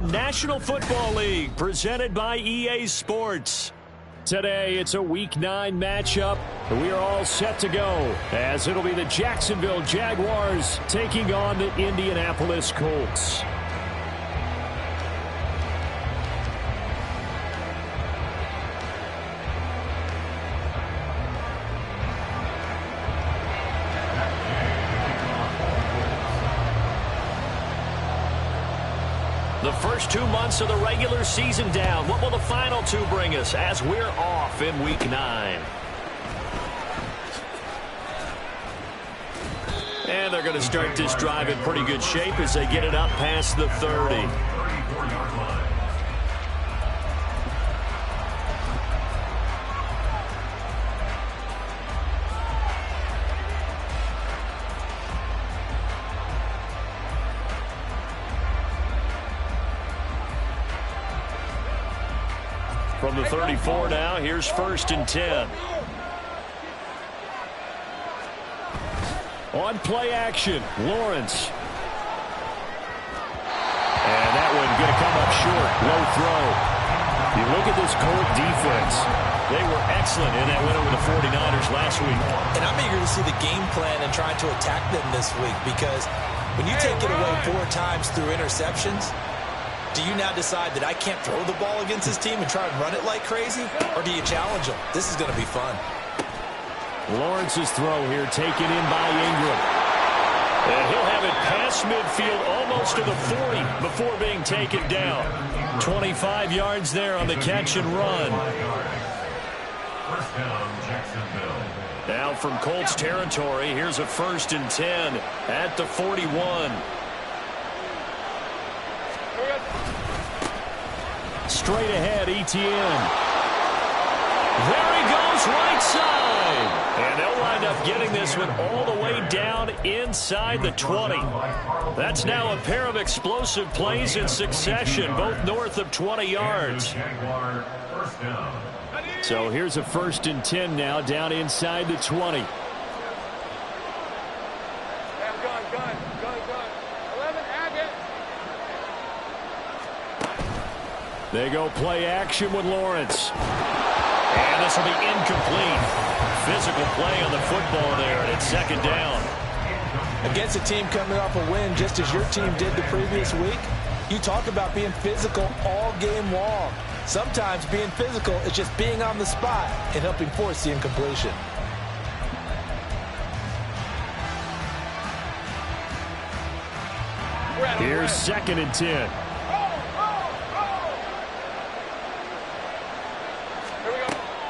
National Football League, presented by EA Sports. Today, it's a Week 9 matchup. We are all set to go, as it'll be the Jacksonville Jaguars taking on the Indianapolis Colts. The first 2 months of the regular season down. What will the final 2 bring us as we're off in Week 9? And they're going to start this drive in pretty good shape as they get it up past the 30. From the 34 now, here's 1st and 10. On play action, Lawrence. And that one going to come up short. Low throw. You look at this Colt defense. They were excellent in that win over the 49ers last week. And I'm eager to see the game plan and trying to attack them this week, because when you take it away 4 times through interceptions, do you now decide that I can't throw the ball against this team and try and run it like crazy? Or do you challenge them? This is going to be fun. Lawrence's throw here taken in by Ingram. And he'll have it past midfield almost to the 40 before being taken down. 25 yards there on the catch and run. First down, Jacksonville. Now from Colts territory, here's a 1st and 10 at the 41. Straight ahead, Etienne. There he goes, right side. And they'll wind up getting this one all the way down inside the 20. That's now a pair of explosive plays in succession, both north of 20 yards. So here's a 1st and 10 now, down inside the 20. They go play action with Lawrence. And this will be incomplete. Physical play on the football there, and it's 2nd down. Against a team coming off a win, just as your team did the previous week, you talk about being physical all game long. Sometimes being physical is just being on the spot and helping force the incompletion. Here's 2nd and 10.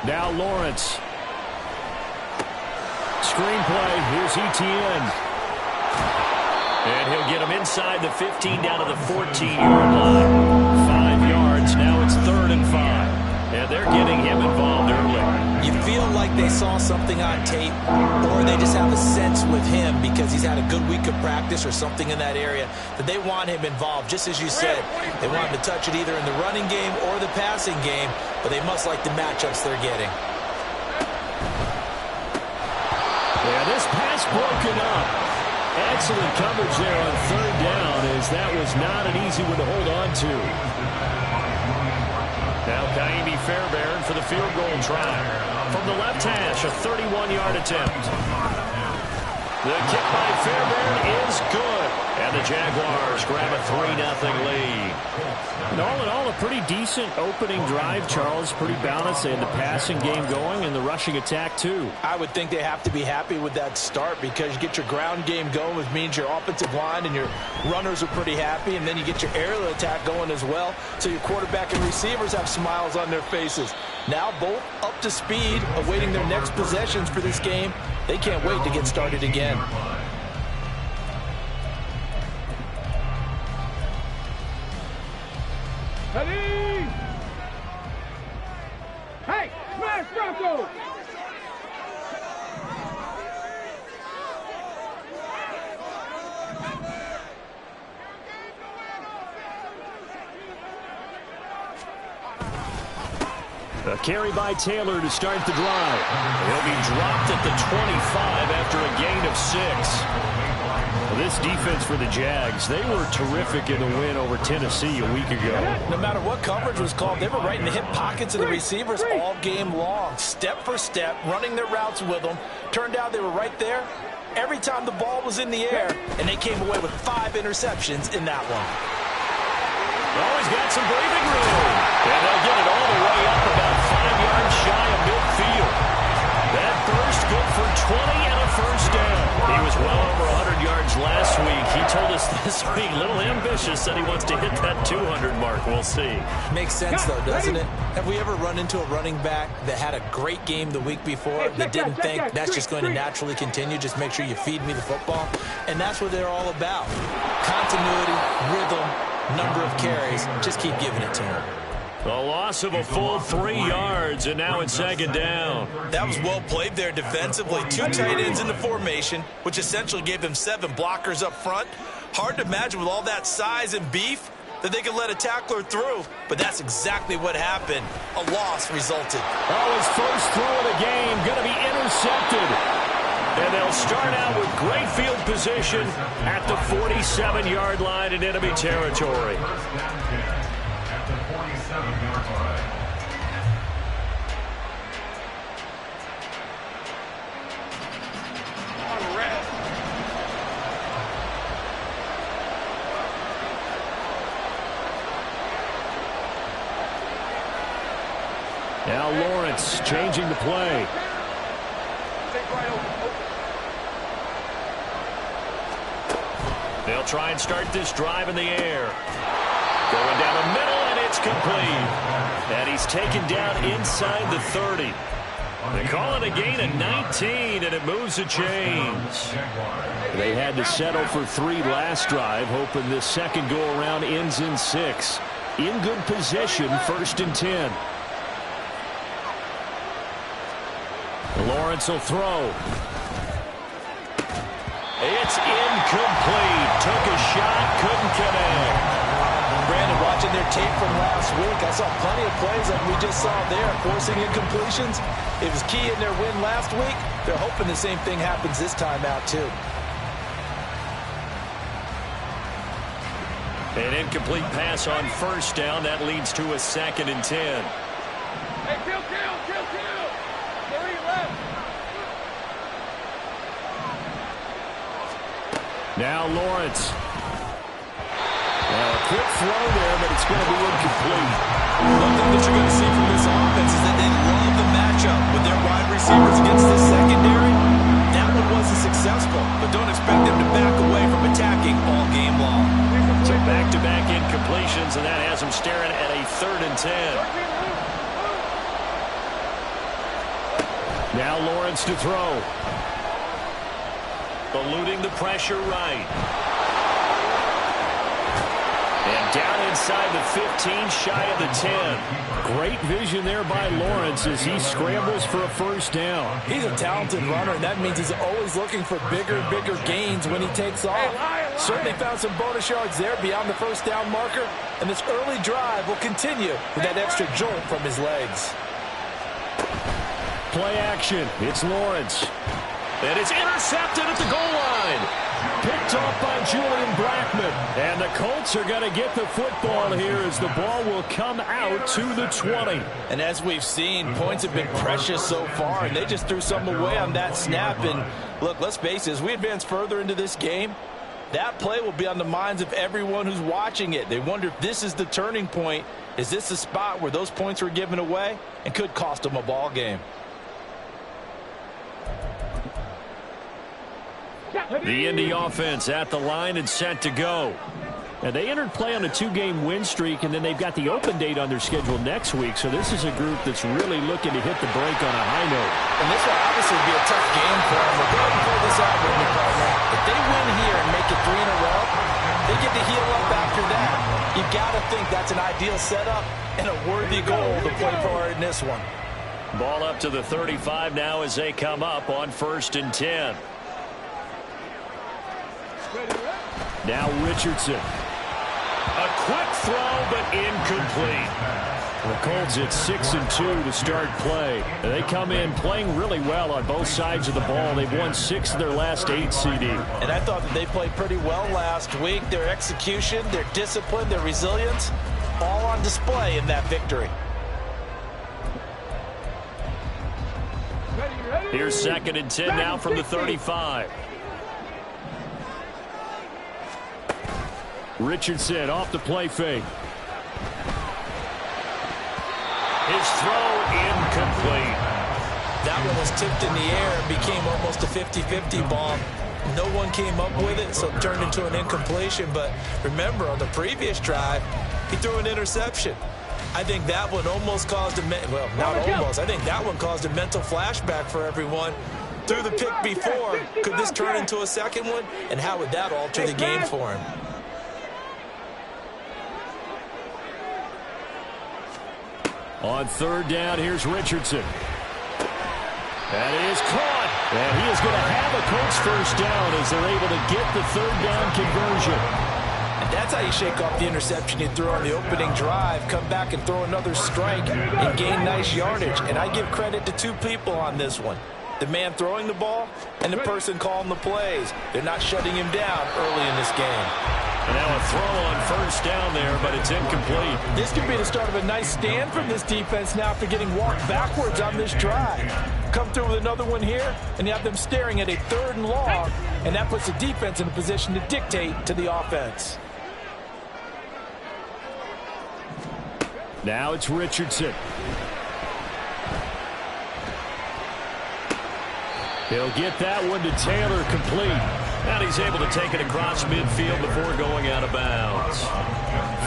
Now Lawrence. Screenplay. Here's Etienne. And he'll get him inside the 15 down to the 14-yard line. 5 yards. Now it's 3rd and 5. And they're getting him involved early. You feel like they saw something on tape, or they just have a sense with him because he's had a good week of practice or something in that area that they want him involved. Just as you said, they want him to touch it either in the running game or the passing game, but they must like the matchups they're getting. Yeah, this pass broken up. Excellent coverage there on 3rd down, as that was not an easy one to hold on to. Now Kaimi Fairbairn for the field goal try. From the left hash, a 31-yard attempt. The kick by Fairbairn is good. And the Jaguars grab a 3-0 lead. And all in all, a pretty decent opening drive, Charles. Pretty balanced. They had the passing game going and the rushing attack, too. I would think they have to be happy with that start, because you get your ground game going, which means your offensive line and your runners are pretty happy, and then you get your aerial attack going as well, so your quarterback and receivers have smiles on their faces. Now both up to speed, awaiting their next possessions for this game. They can't wait to get started again. Hey, smash Bronco! A carry by Taylor to start the drive. He'll be dropped at the 25 after a gain of 6. Well, this defense for the Jags, they were terrific in the win over Tennessee a week ago. No matter what coverage was called, they were right in the hip pockets of the receivers all game long, step for step, running their routes with them. Turned out they were right there every time the ball was in the air, and they came away with 5 interceptions in that one. Always got some breathing room. And they'll get it all the way up about 5 yards shy of midfield. That burst good for 20 and a first down. He was well over 100 yards last week. He told us this week, a little ambitious, said he wants to hit that 200 mark. We'll see. Makes sense, though, doesn't it? Have we ever run into a running back that had a great game the week before that didn't think that's just going to naturally continue? Just make sure you feed me the football. And that's what they're all about. Continuity, rhythm, number of carries. Just keep giving it to him. A loss of a full 3 yards, and now it's second down. That was well played there defensively. 2 tight ends in the formation, which essentially gave them 7 blockers up front. Hard to imagine with all that size and beef that they could let a tackler through, but that's exactly what happened. A loss resulted. Oh, his first throw of the game going to be intercepted. And they'll start out with great field position at the 47-yard line in enemy territory. At the 47-yard line. Now Lawrence changing the play. They'll try and start this drive in the air. Going down the middle, and it's complete. And he's taken down inside the 30. They call it a gain of 19, and it moves the chains. They had to settle for 3 last drive, hoping this second go-around ends in 6. In good position, 1st and 10. Lawrence will throw. It's incomplete. Took a shot, couldn't connect. Brandon, watching their tape from last week, I saw plenty of plays like we just saw there, forcing incompletions. It was key in their win last week. They're hoping the same thing happens this time out, too. An incomplete pass on 1st down. That leads to a 2nd and 10. Hey, kill. 3 left. Now Lawrence. Well, a quick throw there, but it's going to be incomplete. One thing that you're going to see from this offense is that they love the matchup with their wide receivers against this secondary. That one wasn't successful, but don't expect them to back away from attacking all game long. So back-to-back incompletions, and that has them staring at a 3rd and 10. Now Lawrence to throw. Eluding the pressure right. And down inside the 15, shy of the 10. Great vision there by Lawrence as he scrambles for a 1st down. He's a talented runner, and that means he's always looking for bigger gains when he takes off. Certainly found some bonus yards there beyond the 1st down marker, and this early drive will continue with that extra jolt from his legs. Play action. It's Lawrence. And it's intercepted at the goal line. Picked off by Julian Blackmon. And the Colts are going to get the football here as the ball will come out to the 20. And as we've seen, points have been precious so far, and they just threw something away on that snap. And look, let's face it, as we advance further into this game, that play will be on the minds of everyone who's watching it. They wonder if this is the turning point. Is this the spot where those points were given away and could cost them a ball game? The Indy offense at the line and set to go. And they entered play on a 2-game win streak, and then they've got the open date on their schedule next week. So this is a group that's really looking to hit the break on a high note. And this will obviously be a tough game for them. But go ahead and pull this out with me, partner. If they win here and make it 3 in a row, they get to heal up after that. You've got to think that's an ideal setup and a worthy goal to play for in this one. Ball up to the 35 now as they come up on 1st and 10. Now Richardson. A quick throw, but incomplete. The Colts at 6-2 to start play. They come in playing really well on both sides of the ball. They've won 6 of their last 8, CD. And I thought that they played pretty well last week. Their execution, their discipline, their resilience, all on display in that victory. Here's 2nd and 10 now from the 35. Richardson off the play fake. His throw incomplete. That one was tipped in the air and became almost a 50-50 ball. No one came up with it, so it turned into an incompletion. But remember, on the previous drive, he threw an interception. I think that one almost caused a I think that one caused a mental flashback for everyone. Threw the pick before. Could this turn into a second one? And how would that alter the game for him? On 3rd down, here's Richardson. That is caught. And he is going to have a Colts first down as they're able to get the 3rd down conversion. And that's how you shake off the interception you threw on the opening drive, come back and throw another strike and gain nice yardage. And I give credit to 2 people on this one. The man throwing the ball and the person calling the plays. They're not shutting him down early in this game. And now a throw on 1st down there, but it's incomplete. This could be the start of a nice stand from this defense now after getting walked backwards on this drive. Come through with another one here, and you have them staring at a 3rd and long, and that puts the defense in a position to dictate to the offense. Now it's Richardson. He'll get that one to Taylor complete. And he's able to take it across midfield before going out of bounds.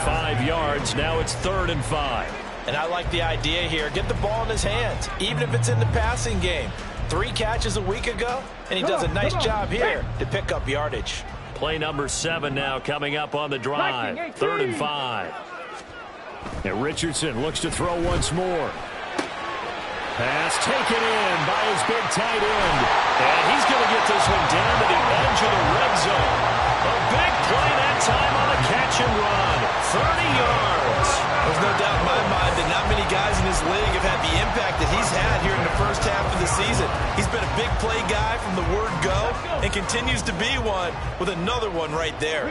5 yards. Now it's 3rd and 5. And I like the idea here. Get the ball in his hands, even if it's in the passing game. 3 catches a week ago, and he does a nice job here to pick up yardage. Play number 7 now coming up on the drive. 3rd and 5. And Richardson looks to throw once more. Pass taken in by his big tight end. And he's going to get this one down to the edge of the red zone. A big play that time on a catch and run. 30 yards. There's no doubt in my mind that not many guys in this league have had the impact that he's had here in the first half of the season. He's been a big play guy from the word go and continues to be one with another one right there.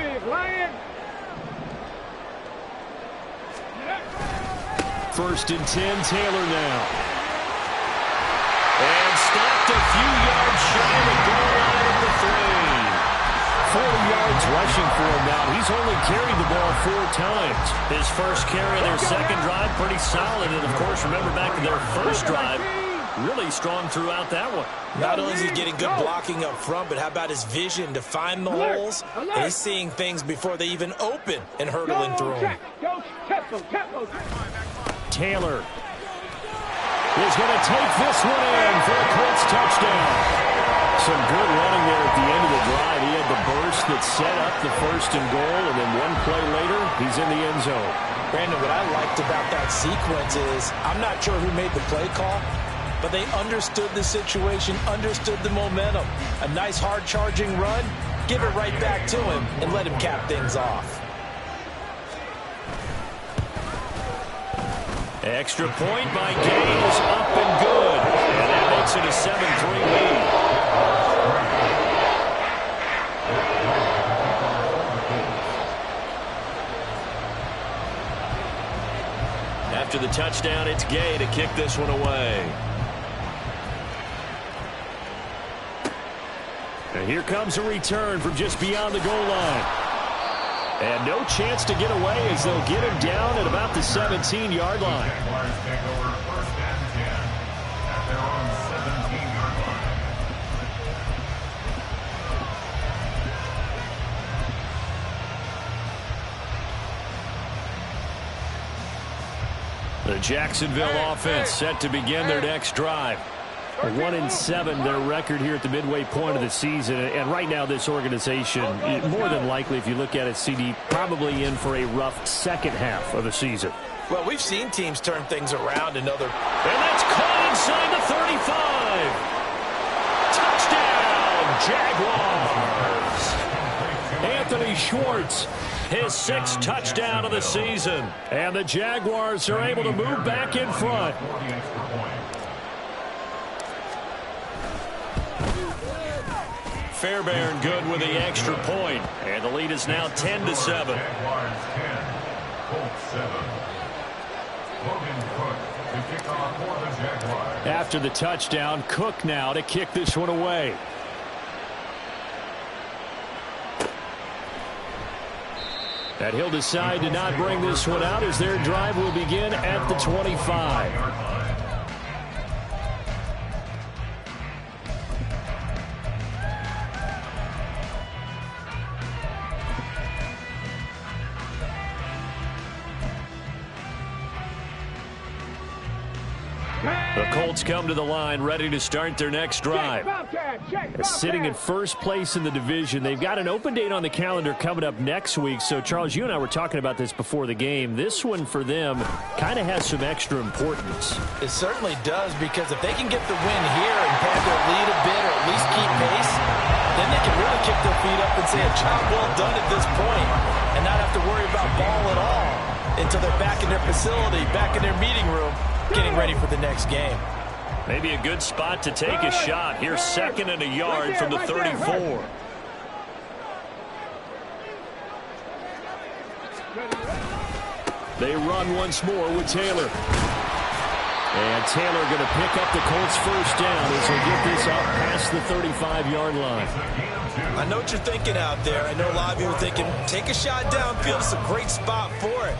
1st and 10, Taylor now. And stopped a few yards shy of the goal line at the 3. 40 yards rushing for him now. He's only carried the ball 4 times. His first carry of their 2nd drive, pretty solid. And, of course, remember back to their 1st drive, really strong throughout that one. Not only is he getting good blocking up front, but how about his vision to find the holes? And he's seeing things before they even open and hurtling through them. Taylor is going to take this one in for a Colts touchdown. Some good running there at the end of the drive. He had the burst that set up the 1st and goal, and then one play later, he's in the end zone. Brandon, what I liked about that sequence is I'm not sure who made the play call, but they understood the situation, understood the momentum. A nice hard-charging run, give it right back to him, and let him cap things off. Extra point by Gay is up and good. And that makes it a 7-3 lead. After the touchdown, it's Gay to kick this one away. And here comes a return from just beyond the goal line. And no chance to get away as they'll get him down at about the 17-yard line. Jaguars take over 1st and 10 at their own 17-yard line. The Jacksonville offense set to begin their next drive. 1-7 their record here at the midway point of the season, and right now this organization, more than likely if you look at it, CD, probably in for a rough 2nd half of the season. Well, we've seen teams turn things around in other... And that's caught inside the 35. Touchdown, Jaguars. Anthony Schwartz His 6th touchdown of the season. And the Jaguars are able to move back in front. Fairbairn good with the extra point. And the lead is now 10-7. After the touchdown, Cook now to kick this one away. And he'll decide to not bring this one out as their drive will begin at the 25. The Colts come to the line ready to start their next drive. Sitting in first place in the division. They've got an open date on the calendar coming up next week. So, Charles, you and I were talking about this before the game. This one for them kind of has some extra importance. It certainly does, because if they can get the win here and pad their lead a bit or at least keep pace, then they can really kick their feet up and say a job well done at this point and not have to worry about ball at all until they're back in their facility, back in their meeting room, getting ready for the next game. Maybe a good spot to take a shot. Here's 2nd and a yard from the 34. They run once more with Taylor. And Taylor going to pick up the Colts' first down as they get this up past the 35-yard line. I know what you're thinking out there. I know a lot of you are thinking, take a shot downfield. It's a great spot for it.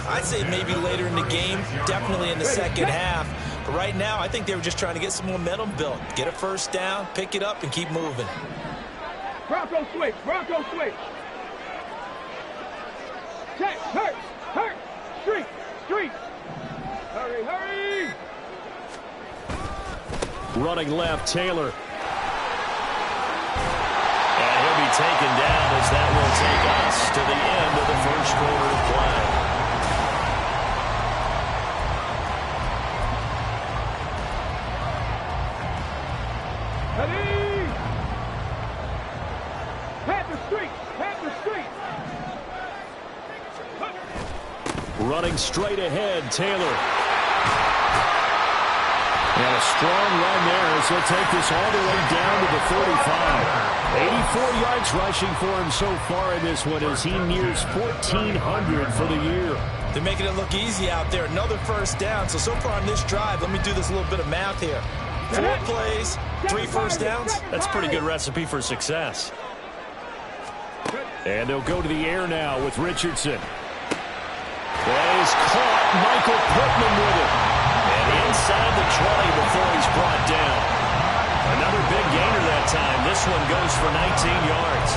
I'd say maybe later in the game, definitely in the second half. But right now, I think they were just trying to get some momentum built. Get a first down, pick it up, and keep moving. Bronco switch. Bronco switch. Check. Hurt. Hurt. Street. Street. Hurry. Hurry. Running left, Taylor. And he'll be taken down as that will take us to the end of the first quarter of play. Ready. Panther Street. Panther Street. Running straight ahead, Taylor. And a strong run there as he'll take this all the way down to the 35. 84 yards rushing for him so far in this one as he nears 1,400 for the year. They're making it look easy out there. Another first down. So far on this drive, let me do this little bit of math here. 4 plays, 3 first downs. That's a pretty good recipe for success. And they'll go to the air now with Richardson. He's caught. Michael Pittman with it. And inside the 20 before he's brought down. Another big gainer that time. This one goes for 19 yards.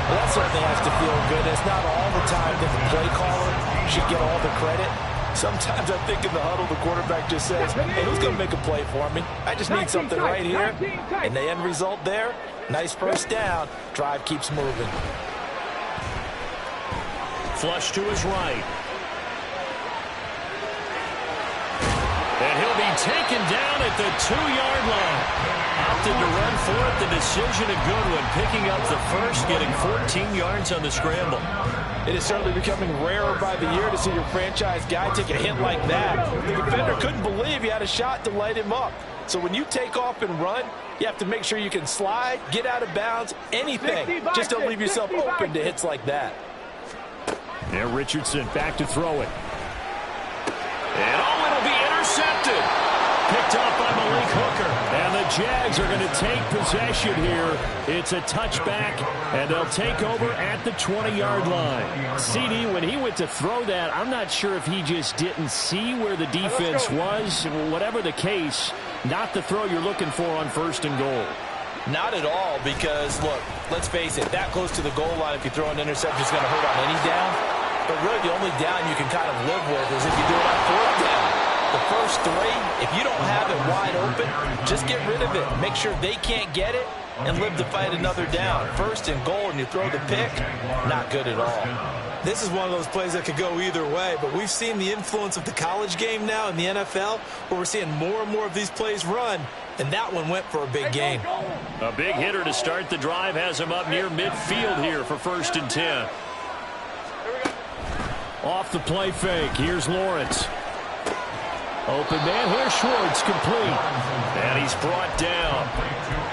Well, that certainly has to feel good. It's not all the time that the play caller should get all the credit. Sometimes I think in the huddle, the quarterback just says, hey, who's going to make a play for me? I just need something right here. And the end result there, nice first down. Drive keeps moving. Flush to his right. And he'll be taken down at the 2-yard line. Opted to run for it. The decision a good one. Picking up the first, getting 14 yards on the scramble. It is certainly becoming rarer by the year to see your franchise guy take a hit like that. The defender couldn't believe he had a shot to light him up. So when you take off and run, you have to make sure you can slide, get out of bounds, anything. Just don't leave yourself open to hits like that. Now Richardson back to throw it. And it'll be intercepted. Picked off by Malik Hooker. And the Jags are going to take possession here. It's a touchback, and they'll take over at the 20-yard line. CD, when he went to throw that, I'm not sure if he just didn't see where the defense was. Whatever the case, not the throw you're looking for on 1st and goal. Not at all, because, look, let's face it, that close to the goal line, if you throw an interception, it's going to hurt on any down. But really, the only down you can kind of live with is if you do it on 4th down. The first 3, if you don't have it wide open, just get rid of it. Make sure they can't get it and live to fight another down. 1st and goal, and you throw the pick, not good at all. This is one of those plays that could go either way, but we've seen the influence of the college game now in the NFL, where we're seeing more and more of these plays run, and that one went for a big gain. A big hitter to start the drive has him up near midfield here for 1st and 10. Off the play fake. Here's Lawrence. Open man here. Schwartz complete. And he's brought down.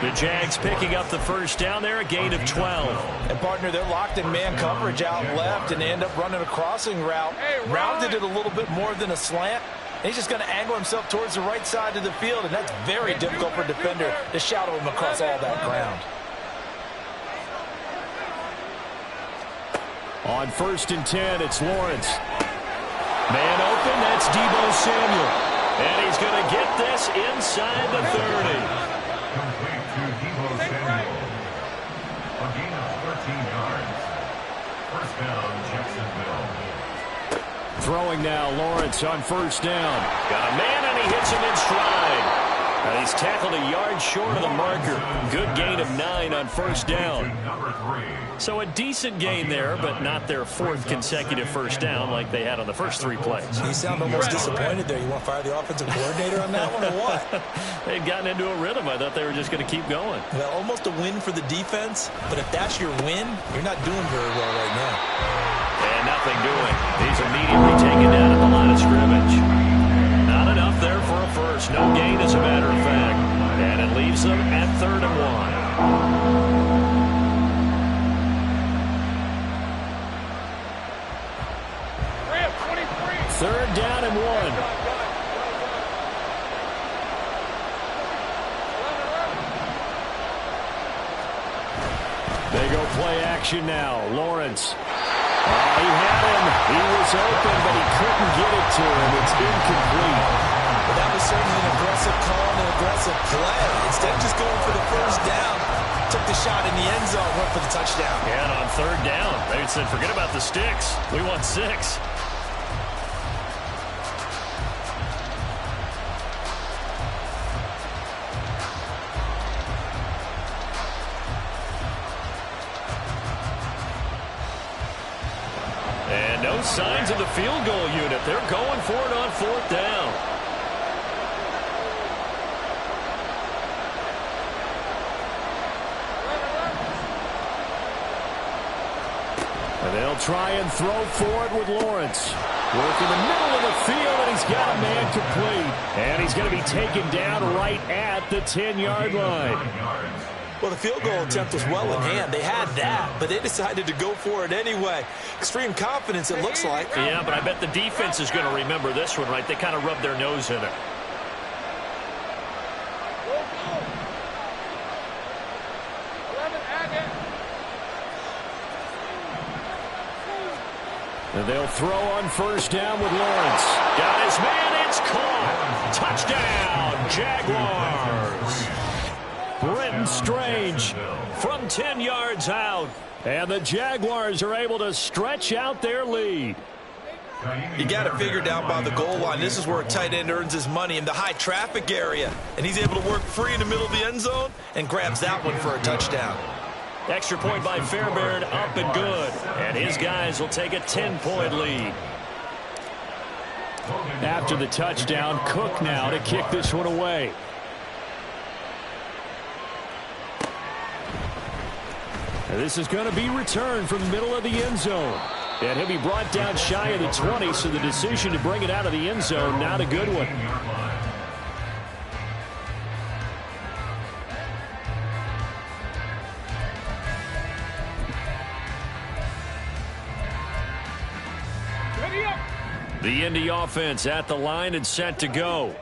The Jags picking up the first down there, a gain of 12. And, partner, they're locked in man coverage out left, and they end up running a crossing route. Rounded it a little bit more than a slant. And he's just going to angle himself towards the right side of the field, and that's very difficult for a defender to shadow him across all that ground. On 1st and 10, it's Lawrence. Man open, that's Deebo Samuel. And he's going to get this inside the 30. Complete to Deebo Samuel. A gain of 13 yards. First down, Jacksonville. Throwing now, Lawrence on 1st down. Got a man, and he hits him in stride. And he's tackled a yard short of the marker. Good gain of 9 on 1st down. So a decent gain there, but not their 4th consecutive first down like they had on the first 3 plays. You sound almost disappointed there. You want to fire the offensive coordinator on that one or what? They'd gotten into a rhythm. I thought they were just going to keep going. Well, almost a win for the defense, but if that's your win, you're not doing very well right now. And nothing doing. He's immediately taken down at the line of scrimmage. Not enough there for a first. No gain, as a matter of fact. And it leaves them at 3rd and 1. 3rd down and 1. They go play action now. Lawrence. He had him. He was open, but he couldn't get it to him. It's incomplete. Well, that was certainly an aggressive call and an aggressive play. Instead of just going for the first down, took the shot in the end zone, went for the touchdown. And on 3rd down, they said, forget about the sticks. We want 6. And no signs of the field goal unit. They're going for it on 4th down. And they'll try and throw for it with Lawrence. Work in the middle of the field, and he's got a man complete. And he's going to be taken down right at the 10-yard line. Well, the field goal attempt was well in hand. They had that, but they decided to go for it anyway. Extreme confidence, it looks like. Yeah, but I bet the defense is going to remember this one, right? They kind of rubbed their nose in it. And they'll throw on 1st down with Lawrence. Got his man, it's caught. Touchdown, Jaguars. Brenton Strange from 10 yards out. And the Jaguars are able to stretch out their lead. You got to figure down by the goal line. This is where a tight end earns his money, in the high traffic area. And he's able to work free in the middle of the end zone and grabs that one for a touchdown. Extra point by Fairbairn, up and good. And his guys will take a 10-point lead. After the touchdown, Cook now to kick this one away. And this is going to be returned from the middle of the end zone. And he'll be brought down shy of the 20, so the decision to bring it out of the end zone, not a good one. The Indy offense at the line and set to go.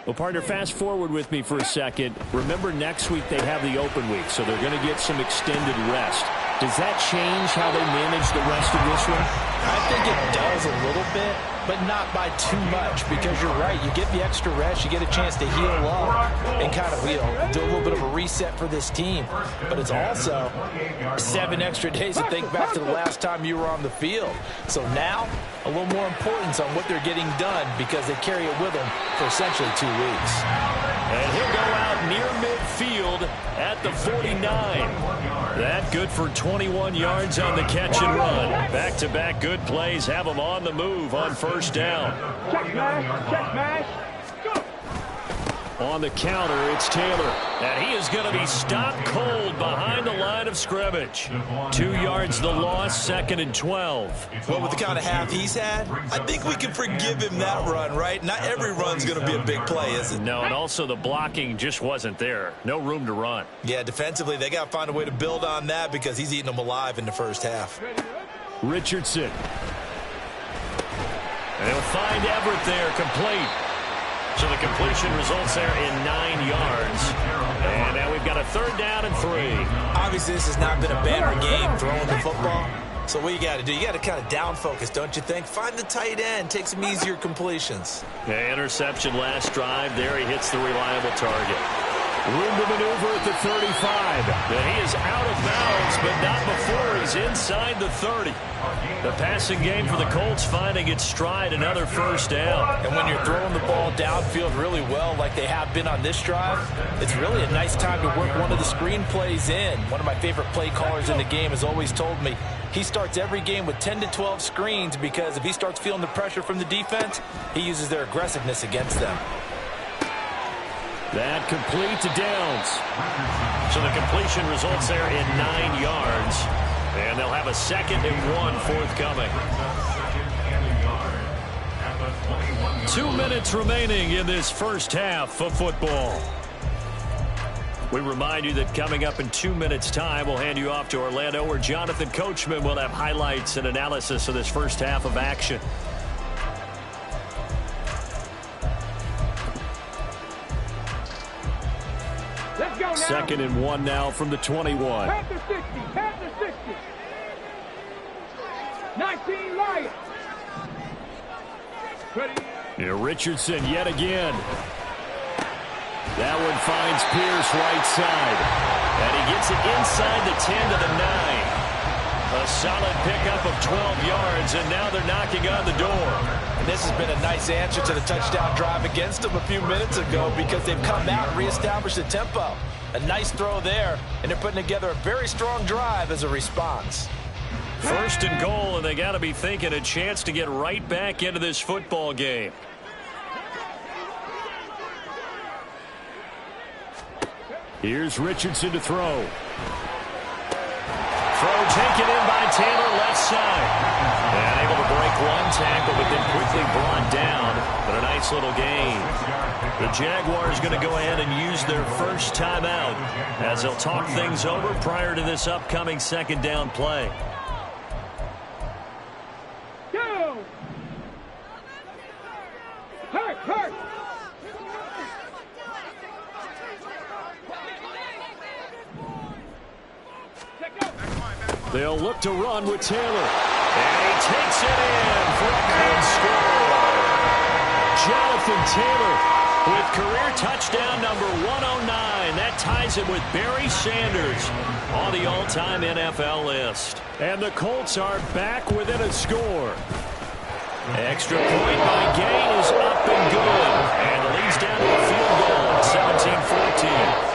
Well, partner, fast forward with me for a second. Remember, next week they have the open week, so they're going to get some extended rest. Does that change how they manage the rest of this one? I think it does a little bit, but not by too much, because you're right. You get the extra rest, you get a chance to heal up and kind of, do a little bit of a reset for this team. But it's also 7 extra days to think back to the last time you were on the field. So now, a little more importance on what they're getting done, because they carry it with them for essentially 2 weeks. And he'll go out near midfield at the 49. That good for 21 yards on the catch and run. Back-to-back good plays have them on the move on 1st down. Check smash, check smash. Go. On the counter, it's Taylor. And he is going to be stopped cold behind the line of scrimmage. 2 yards the loss, 2nd and 12. Well, with the kind of half he's had, I think we can forgive him that run, right? Not every run's going to be a big play, is it? No, and also the blocking just wasn't there. No room to run. Yeah, defensively, they got to find a way to build on that because he's eating them alive in the first half. Richardson. And they'll find Everett there, complete. So the completion results there in 9 yards. And now we've got a 3rd down and 3. Obviously, this has not been a banner game throwing the football. So what you got to do, you got to kind of down focus, don't you think? Find the tight end, take some easier completions. Yeah, interception last drive. There he hits the reliable target. Room to maneuver at the 35. And he is out of bounds, but not before he's inside the 30. The passing game for the Colts finding its stride, another 1st down. And when you're throwing the ball downfield really well like they have been on this drive, it's really a nice time to work one of the screen plays in. One of my favorite play callers in the game has always told me he starts every game with 10 to 12 screens because if he starts feeling the pressure from the defense, he uses their aggressiveness against them. That complete to Downs. So the completion results there in 9 yards. And they'll have a 2nd and 1 forthcoming. 2 minutes remaining in this first half of football. We remind you that coming up in 2 minutes' time, we'll hand you off to Orlando, where Jonathan Coachman will have highlights and analysis of this first half of action. Let's go now. 2nd and 1 now from the 21. Panther 60. Panther 60. 19 Lions. Ready. Yeah, Richardson yet again. That one finds Pierce right side. And he gets it inside the 10 to the 9. A solid pickup of 12 yards, and now they're knocking on the door. And this has been a nice answer to the touchdown drive against them a few minutes ago because they've come out and reestablished the tempo. A nice throw there, and they're putting together a very strong drive as a response. 1st and goal, and they got to be thinking a chance to get right back into this football game. Here's Richardson to throw. Throw taken in by Taylor, left side. And able to break one tackle, but then quickly brought down. But a nice little gain. The Jaguars going to go ahead and use their first timeout as they'll talk things over prior to this upcoming 2nd down play. Go. Hurt, hurt. They'll look to run with Taylor. And he takes it in for a good score. Jonathan Taylor with career touchdown number 109. That ties him with Barry Sanders on the all-time NFL list. And the Colts are back within a score. Extra point by Gain is up and good. And the lead's down to a field goal at 17-14.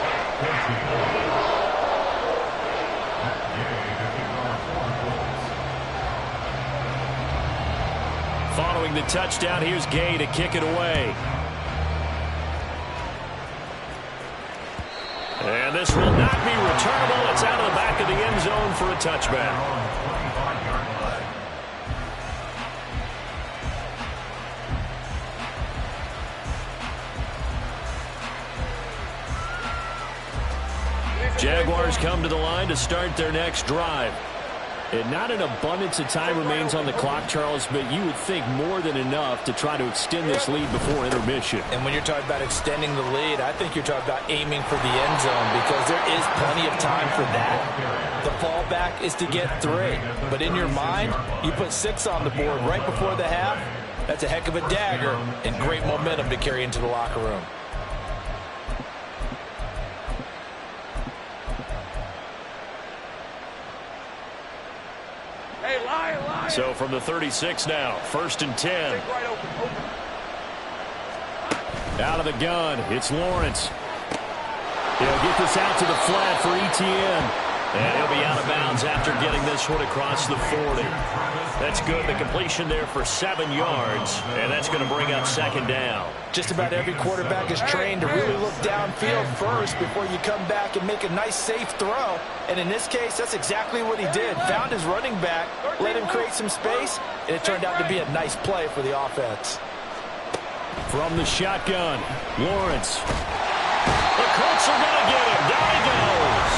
Following the touchdown, here's Gay to kick it away. And this will not be returnable. It's out of the back of the end zone for a touchback. Jaguars come to the line to start their next drive. And not an abundance of time remains on the clock, Charles, but you would think more than enough to try to extend this lead before intermission. And when you're talking about extending the lead, I think you're talking about aiming for the end zone because there is plenty of time for that. The fallback is to get 3. But in your mind, you put 6 on the board right before the half. That's a heck of a dagger and great momentum to carry into the locker room. So from the 36 now, 1st and 10. Out of the gun, it's Lawrence. He'll get this out to the flat for Etienne. And he'll be out of bounds after getting this one across the 40. That's good. The completion there for 7 yards, and that's going to bring up second down. Just about every quarterback is trained to really look downfield first before you come back and make a nice, safe throw. And in this case, that's exactly what he did. Found his running back, let him create some space, and it turned out to be a nice play for the offense. From the shotgun, Lawrence. The Colts are going to get him. Down he goes.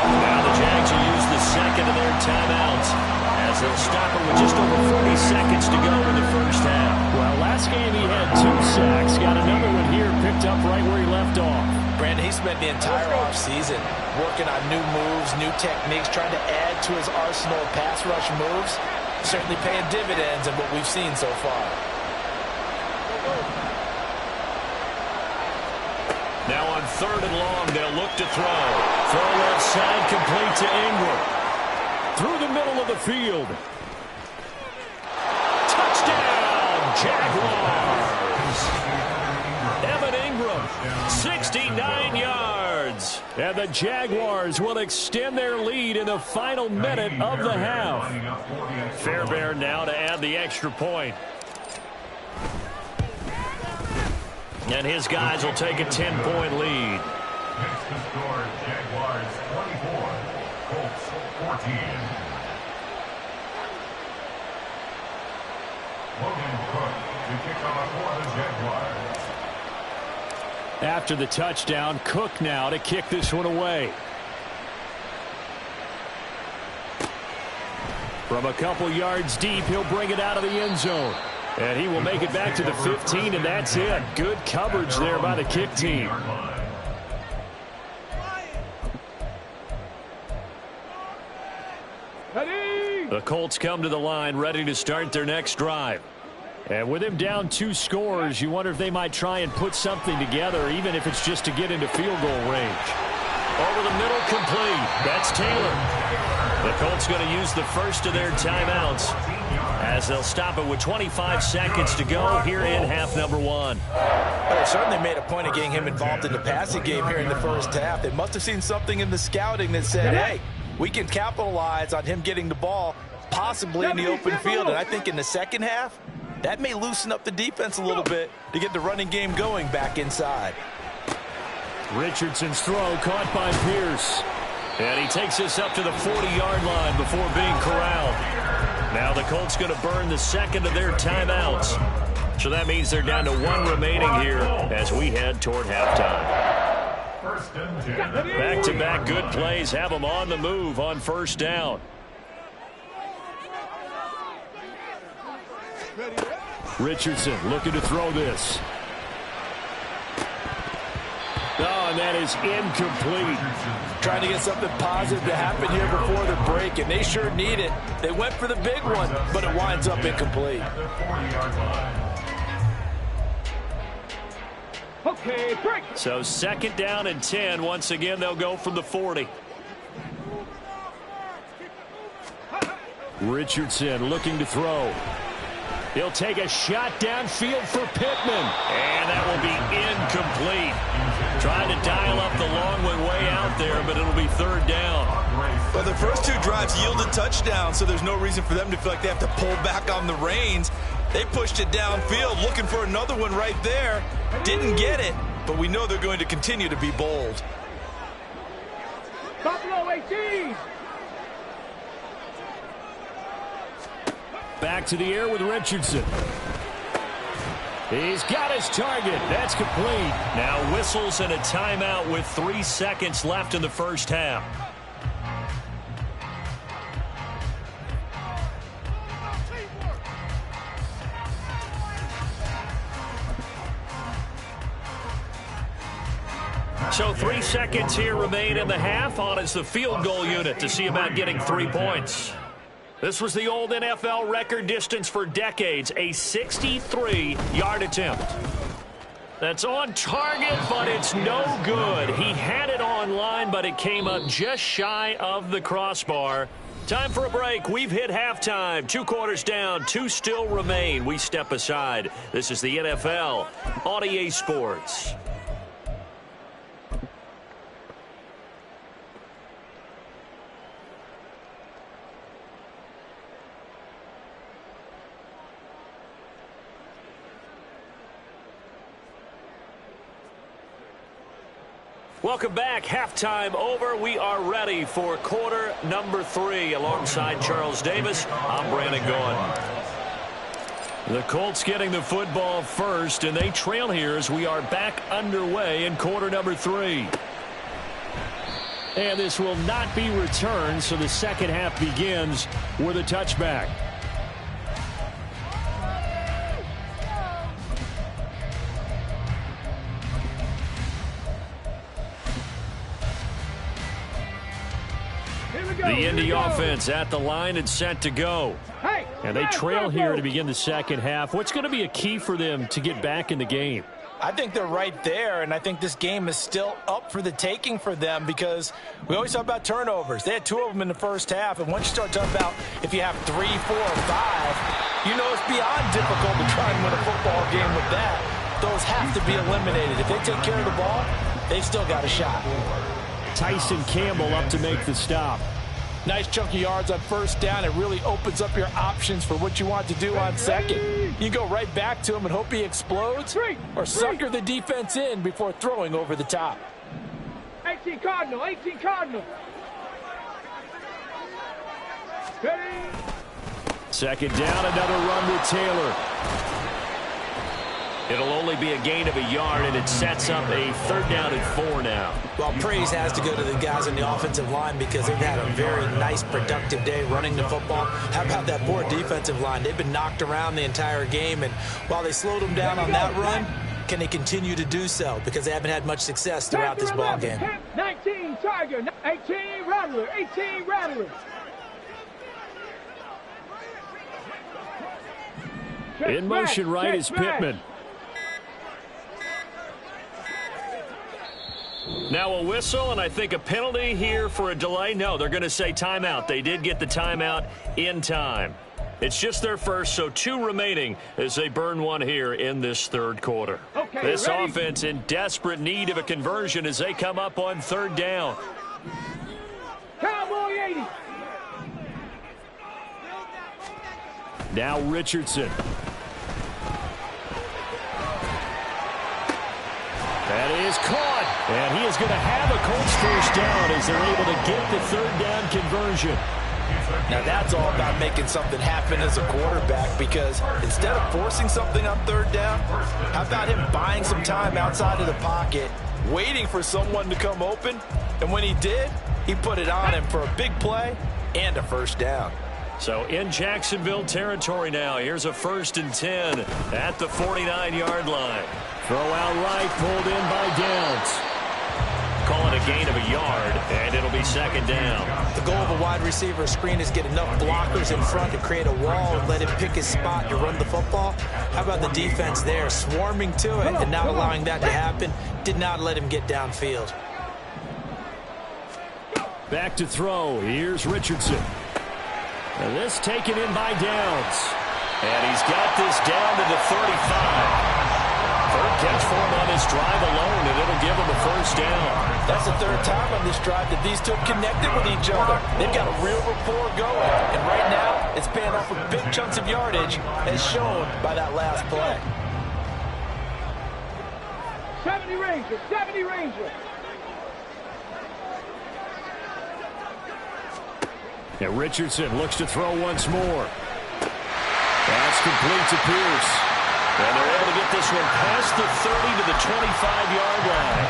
Now the Jags will use the second of their timeouts as they'll stop it with just over 40 seconds to go in the first half. Well, last game he had 2 sacks. Got another one here, picked up right where he left off. Brandon, he spent the entire offseason working on new moves, new techniques, trying to add to his arsenal of pass rush moves. Certainly paying dividends in what we've seen so far. Now on 3rd and long, they'll look to throw. Throw left side, complete to Ingram. Through the middle of the field. Touchdown, Jaguars! Evan Ingram, 69 yards. And the Jaguars will extend their lead in the final minute of the half. Fairbairn now to add the extra point. And his guys will take a 10-point lead. Next to score, Jaguars 24, Colts 14. Logan Cook to kick off for the Jaguars. After the touchdown, Cook now to kick this one away. From a couple yards deep, he'll bring it out of the end zone. And he will make it back to the 15, and that's it. Good coverage there by the kick team. The Colts come to the line, ready to start their next drive. And with him down 2 scores, you wonder if they might try and put something together, even if it's just to get into field goal range. Over the middle, complete. That's Taylor. The Colts going to use the first of their timeouts as they'll stop it with 25 seconds to go here in half number 1. Well, they certainly made a point of getting him involved in the passing game here in the first half. They must have seen something in the scouting that said, hey, we can capitalize on him getting the ball possibly in the open field. And I think in the second half, that may loosen up the defense a little bit to get the running game going back inside. Richardson's throw caught by Pierce. And he takes us up to the 40-yard line before being corralled. Now the Colts going to burn the second of their timeouts. So that means they're down to 1 remaining here as we head toward halftime. Back-to-back good plays have them on the move on first down. Richardson looking to throw this. Oh, and that is incomplete. Trying to get something positive to happen here before the break, and they sure need it. They went for the big one, but it winds up incomplete. Okay, break. So 2nd down and 10. Once again, they'll go from the 40. Richardson looking to throw. He'll take a shot downfield for Pittman. And that will be incomplete. Trying to dial up the long one way out there, but it'll be 3rd down. Well, the first 2 drives yielded touchdowns, so there's no reason for them to feel like they have to pull back on the reins. They pushed it downfield, looking for another one right there. Didn't get it, but we know they're going to continue to be bold. Buffalo 18. Back to the air with Richardson. He's got his target. That's complete. Now whistles and a timeout with 3 seconds left in the first half. So 3 seconds here remain in the half. On is the field goal unit to see about getting 3 points. This was the old NFL record distance for decades, a 63-yard attempt. That's on target, but it's no good. He had it on line, but it came up just shy of the crossbar. Time for a break. We've hit halftime. 2 quarters down, 2 still remain. We step aside. This is the NFL on EA Sports. Welcome back. Halftime over. We are ready for quarter number 3. Alongside Charles Davis, I'm Brandon Gaudin. The Colts getting the football first, and they trail here as we are back underway in quarter number 3. And this will not be returned, so the second half begins with a touchback. The Indy offense at the line and set to go. And they trail here to begin the second half. What's going to be a key for them to get back in the game? I think they're right there, and I think this game is still up for the taking for them because we always talk about turnovers. They had 2 of them in the first half, and once you start talking about if you have 3, 4, or 5, you know it's beyond difficult to try and win a football game with that. Those have to be eliminated. If they take care of the ball, they've still got a shot. Tyson Campbell up to make the stop. Nice chunk of yards on first down. It really opens up your options for what you want to do on second. You go right back to him and hope he explodes or sucker the defense in before throwing over the top. 18 Cardinal, 18 Cardinal. Ready? Second down, another run to Taylor. It'll only be a gain of a yard, and it sets up a 3rd down and 4 now. Well, praise has to go to the guys on the offensive line because they've had a very nice, productive day running the football. How about that poor defensive line? They've been knocked around the entire game, and while they slowed them down on that run, can they continue to do so? Because they haven't had much success throughout this ball game. 19 Tiger, 18 Rattler, 18 Rattler. In motion right is Pittman. Now a whistle, and I think a penalty here for a delay. No, they're going to say timeout. They did get the timeout in time. It's just their first, so 2 remaining as they burn 1 here in this 3rd quarter. Okay, this ready? offense in desperate need of a conversion as they come up on 3rd down. Cowboy 80. Now Richardson. That is caught, and he is going to have a Colts first down as they're able to get the 3rd down conversion. Now that's all about making something happen as a quarterback because instead of forcing something on 3rd down, how about him buying some time outside of the pocket, waiting for someone to come open, and when he did, he put it on him for a big play and a first down. So in Jacksonville territory now, here's a 1st and 10 at the 49-yard line. Throw out right, pulled in by Downs. Call it a gain of a yard, and it'll be 2nd down. The goal of a wide receiver screen is get enough blockers in front to create a wall and let him pick his spot to run the football. How about the defense there, swarming to it and not allowing that to happen? Did not let him get downfield. Back to throw. Here's Richardson. And this taken in by Downs. And he's got this down to the 35. 3rd catch for him on this drive alone, and it'll give him a first down. That's the 3rd time on this drive that these 2 connected with each other. They've got a real rapport going, and right now it's paying off with big chunks of yardage as shown by that last play. 70 Ranger, 70 Ranger. And Richardson looks to throw once more. That's complete to Pierce. And they're able to get this one past the 30 to the 25-yard line.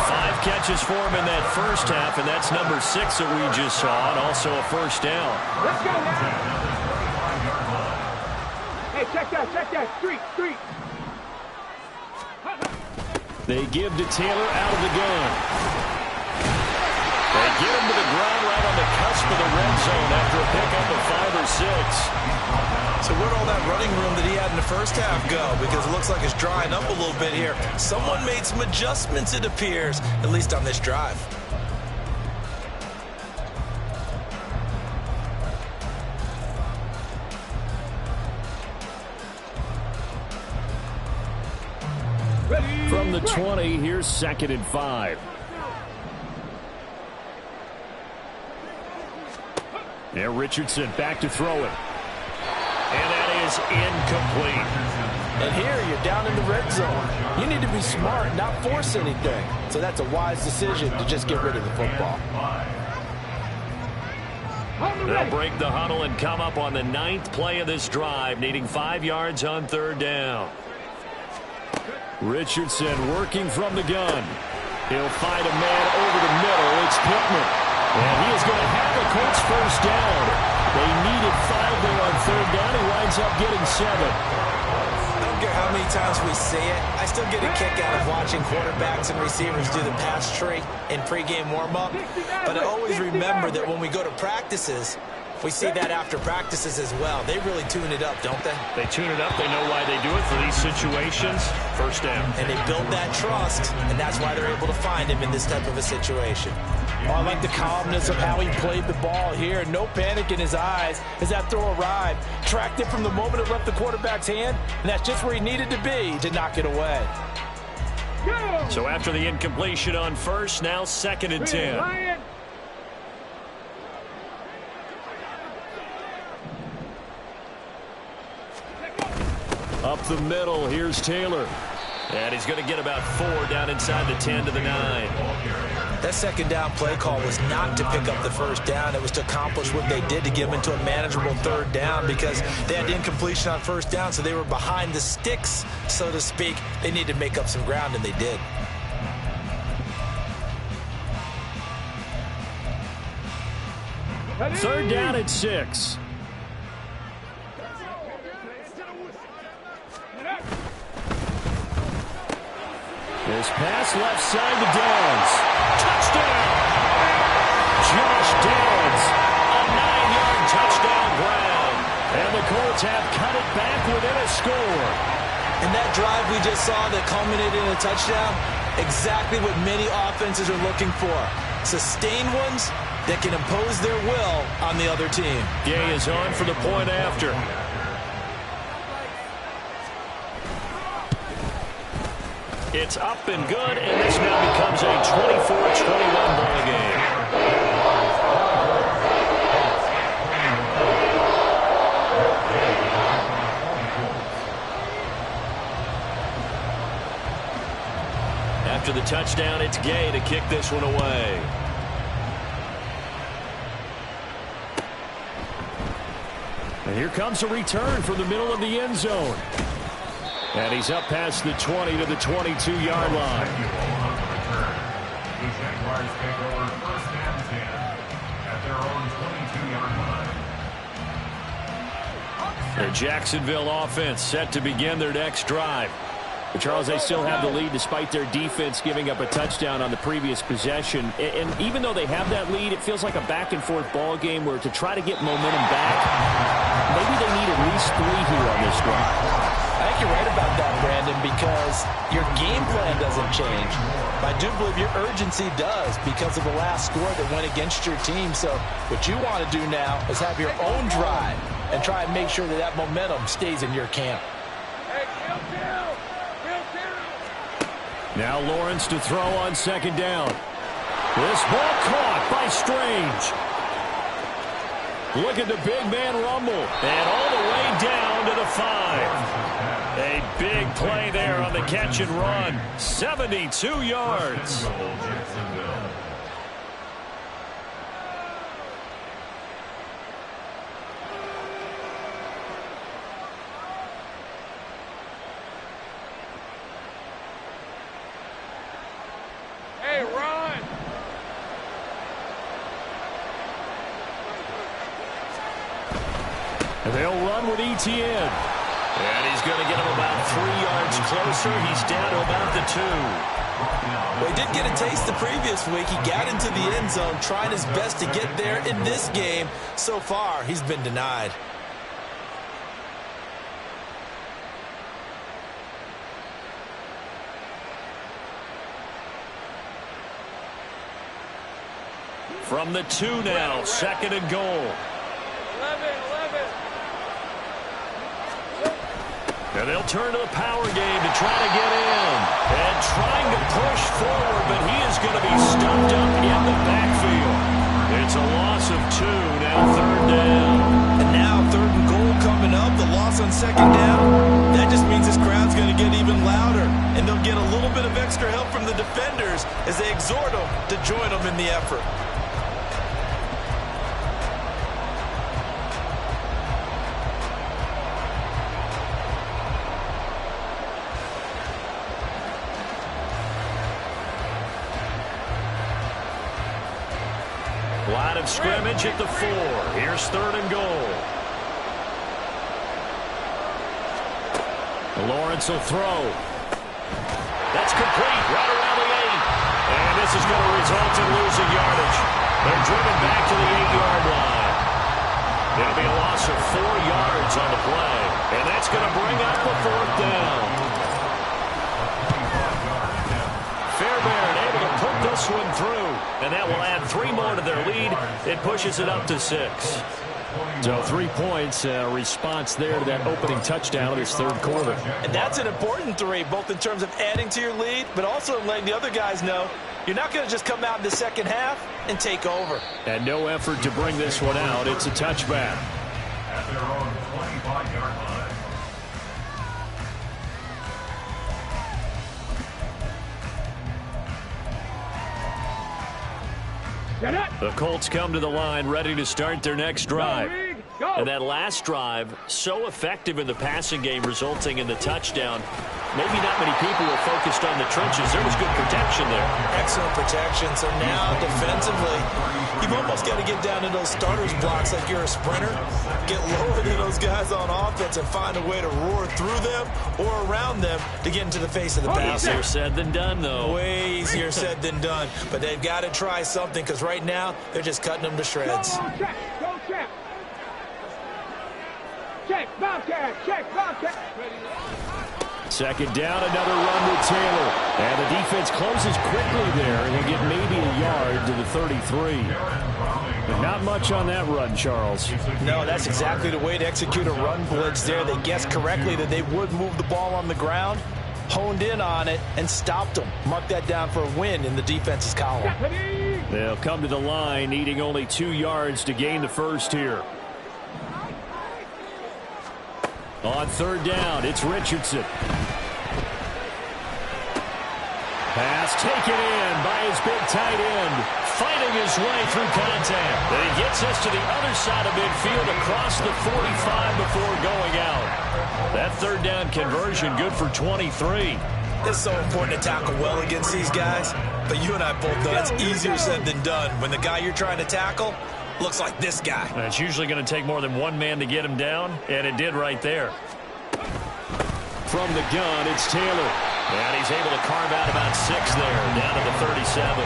5 catches for him in that first half, and that's number 6 that we just saw, and also a first down. Let's go now. Hey, check that. Street. They give to Taylor out of the gun. They get him to the ground right on the cusp of the red zone after a pickup of 5 or 6. So where'd all that running room that he had in the first half go? Because it looks like it's drying up a little bit here. Someone made some adjustments, it appears, at least on this drive. From the 20, here's 2nd and 5. And Richardson back to throw it. And that is incomplete. And here you're down in the red zone. You need to be smart, not force anything. So that's a wise decision to just get rid of the football. They'll break the huddle and come up on the 9th play of this drive, needing 5 yards on 3rd down. Richardson working from the gun. He'll find a man over the middle. It's Pittman. And he is going to have the Colts first down. They needed 5 there on 3rd down. He winds up getting 7. I don't care how many times we see it. I still get a kick out of watching quarterbacks and receivers do the pass tree in pregame warm-up. But I always remember that when we go to practices, we see that after practices as well. They really tune it up, don't they? They tune it up. They know why they do it for these situations. First down. And they build that trust, and that's why they're able to find him in this type of a situation. Oh, I like the calmness of how he played the ball here. No panic in his eyes as that throw arrived. Tracked it from the moment it left the quarterback's hand, and that's just where he needed to be to knock it away. So after the incompletion on first, now 2nd and 10. Up the middle, here's Taylor. And he's going to get about 4 down inside the 10 to the 9. That 2nd down play call was not to pick up the first down. It was to accomplish what they did to get them into a manageable 3rd down because they had incompletion on 1st down, so they were behind the sticks, so to speak. They needed to make up some ground, and they did. Third down at 6. This pass left side to Downs. Touchdown! Josh Downs, a 9-yard touchdown ground. And the Colts have cut it back within a score. And that drive we just saw that culminated in a touchdown, exactly what many offenses are looking for. Sustained ones that can impose their will on the other team. Gay is on for the point after. It's up and good, and this now becomes a 24-21 ball game. After the touchdown, it's Gay to kick this one away. And here comes a return from the middle of the end zone. And he's up past the 20 to the 22-yard line. The Jaguars take over 1st and 10 at their own 22-yard line. The Jacksonville offense set to begin their next drive. But Charles, they still have the lead despite their defense giving up a touchdown on the previous possession. And even though they have that lead, it feels like a back-and-forth ball game where to try to get momentum back, maybe they need at least 3 here on this drive. I think you're right about that, Brandon, because your game plan doesn't change. But I do believe your urgency does because of the last score that went against your team. So what you want to do now is have your own drive and try and make sure that that momentum stays in your camp. Now Lawrence to throw on 2nd down. This ball caught by Strange. Look at the big man rumble. And all the way down to the 5. A big play there on the catch and run. 72 yards. Hey, run! And they'll run with Etienne. And he's going to get him about 3 yards closer. He's down to about the 2. Well, he did get a taste the previous week. He got into the end zone, trying his best to get there in this game. So far, he's been denied. From the 2 now, 2nd and goal. 11. And they'll turn to the power game to try to get in. And trying to push forward, but he is going to be stuffed up in the backfield. It's a loss of 2, now 3rd down. And now 3rd and goal coming up, the loss on 2nd down. That just means this crowd going to get even louder, and they'll get a little bit of extra help from the defenders as they exhort them to join them in the effort. Line of scrimmage at the 4. Here's 3rd and goal. Lawrence will throw. That's complete right around the 8. And this is going to result in losing yardage. They're driven back to the 8-yard line. It'll be a loss of 4 yards on the play. And that's going to bring up the 4th down. Fairbairn able to put this one through. And that will add 3 more to their lead. It pushes it up to 6. So 3 points, response there to that opening touchdown in this 3rd quarter. And that's an important 3, both in terms of adding to your lead, but also letting the other guys know you're not going to just come out in the second half and take over. And no effort to bring this one out. It's a touchback. At their own 25-yard line. The Colts come to the line ready to start their next drive. And that last drive, so effective in the passing game, resulting in the touchdown. Maybe not many people were focused on the trenches. There was good protection there. Excellent protection. So now, defensively, you've almost got to get down to those starters blocks like you're a sprinter. Get lower than those guys on offense and find a way to roar through them or around them to get into the face of the pass. Easier said than done, though. Way easier said than done. But they've got to try something because right now, they're just cutting them to shreds. Check, go check. Check, Bobcat, check, Bobcat. Second down, another run with Taylor. And the defense closes quickly there, and he'll get maybe a yard to the 33. But not much on that run, Charles. No, that's exactly the way to execute a run blitz there. They guessed correctly that they would move the ball on the ground, honed in on it, and stopped them. Mark that down for a win in the defense's column. They'll come to the line, needing only 2 yards to gain the first here. On 3rd down, it's Richardson. Pass taken in by his big tight end, fighting his way through contact. And he gets us to the other side of midfield across the 45 before going out. That 3rd down conversion good for 23. It's so important to tackle well against these guys, but you and I both know it's easier said than done. When the guy you're trying to tackle looks like this guy. And it's usually going to take more than one man to get him down, and it did right there. From the gun, it's Taylor. And he's able to carve out about 6 there, down to the 37.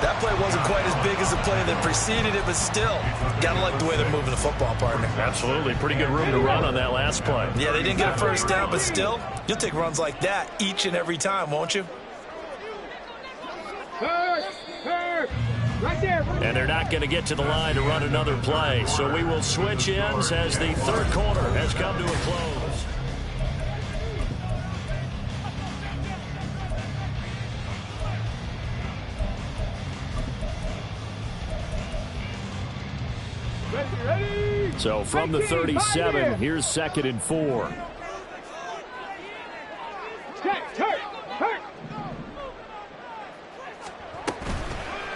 That play wasn't quite as big as the play that preceded it, but still, gotta like the way they're moving the football, partner. Absolutely. Pretty good room to run on that last play. Yeah, they didn't get a first down, but still, you'll take runs like that each and every time, won't you? Right there. And they're not going to get to the line to run another play. So we will switch ends as the 3rd quarter has come to a close. Ready. So from the 37, here's 2nd and 4. Hurt.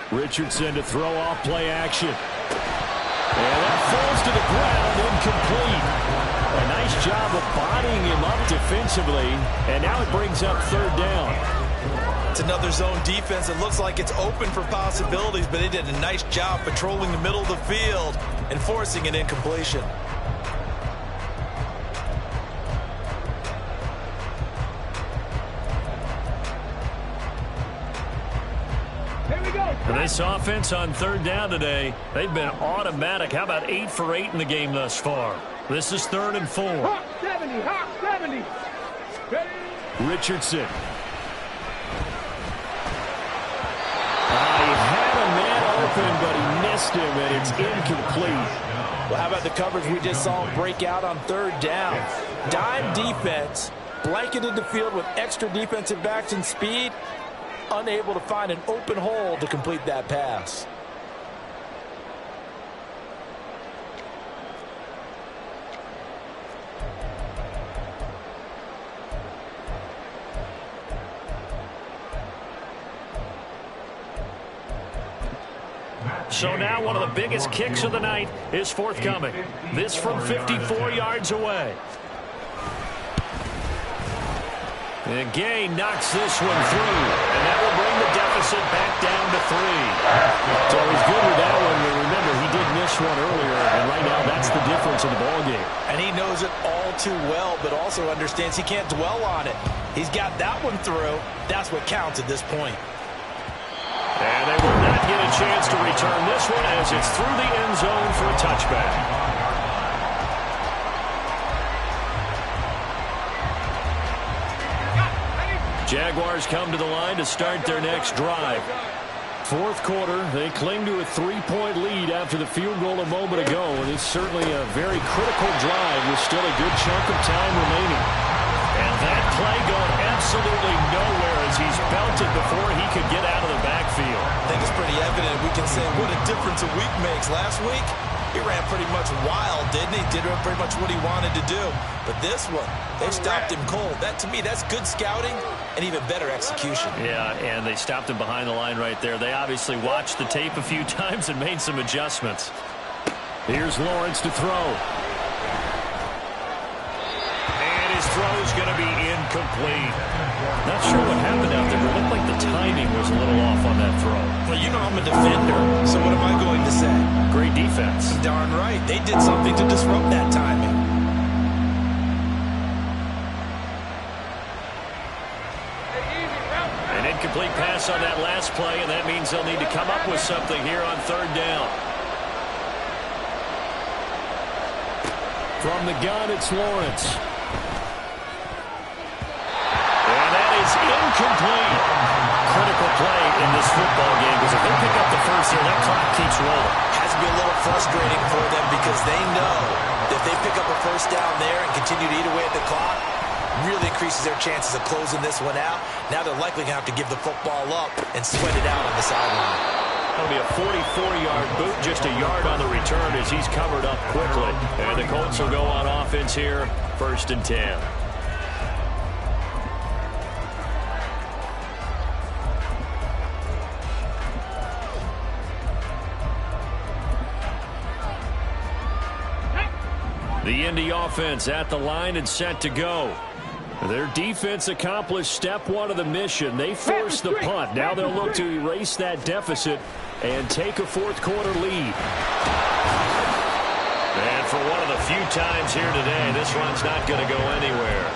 Richardson to throw off play action. And that falls to the ground, incomplete. A nice job of bodying him up defensively, and now it brings up 3rd down. It's another zone defense. It looks like it's open for possibilities, but they did a nice job patrolling the middle of the field and forcing an incompletion. For this offense on 3rd down today, they've been automatic. How about 8 for 8 in the game thus far? This is 3rd and 4. Hawk 70. Ready. Richardson. He had a man open, but he missed him, and it's incomplete. Well, how about the coverage we just saw him break out on 3rd down? Dime defense, blanketed the field with extra defensive backs and speed, unable to find an open hole to complete that pass. So now one of the biggest kicks of the night is forthcoming. This from 54 yards away. And Gay knocks this one through, and that will bring the deficit back down to 3. It's always good with that one, but remember, he did miss one earlier, and right now that's the difference in the ballgame. And he knows it all too well, but also understands he can't dwell on it. He's got that one through. That's what counts at this point. And they will not get a chance to return this one as it's through the end zone for a touchback. Jaguars come to the line to start their next drive. Fourth quarter, they cling to a 3-point lead after the field goal a moment ago, and it's certainly a very critical drive with still a good chunk of time remaining. And that play going absolutely nowhere as he's belted before he could get out of the backfield. I think it's pretty evident. We can say what a difference a week makes. Last week, he ran pretty much wild, didn't he? Did pretty much what he wanted to do. But this one, they stopped him cold. That, to me, that's good scouting and even better execution. Yeah, and they stopped him behind the line right there. They obviously watched the tape a few times and made some adjustments. Here's Lawrence to throw. And his throw's going to be incomplete. Not sure what happened out there, but it looked like the timing was a little off on that throw. Well, you know I'm a defender, so what am I going to say? Great defense. Darn right. They did something to disrupt that timing. An incomplete pass on that last play, and that means they'll need to come up with something here on third down. From the gun, it's Lawrence. And that is incomplete. Critical play in this football game because if they pick up the first here, that clock keeps rolling. Has to be a little frustrating for them because they know that if they pick up a first down there and continue to eat away at the clock, really increases their chances of closing this one out. Now they're likely going to have to give the football up and sweat it out on the sideline. That'll be a 44-yard boot, just a yard on the return as he's covered up quickly. And the Colts will go on offense here, 1st and 10. The Indy offense at the line and set to go. Their defense accomplished step 1 of the mission. They forced the punt. Now they'll look to erase that deficit and take a fourth quarter lead. And for one of the few times here today, this run's not going to go anywhere.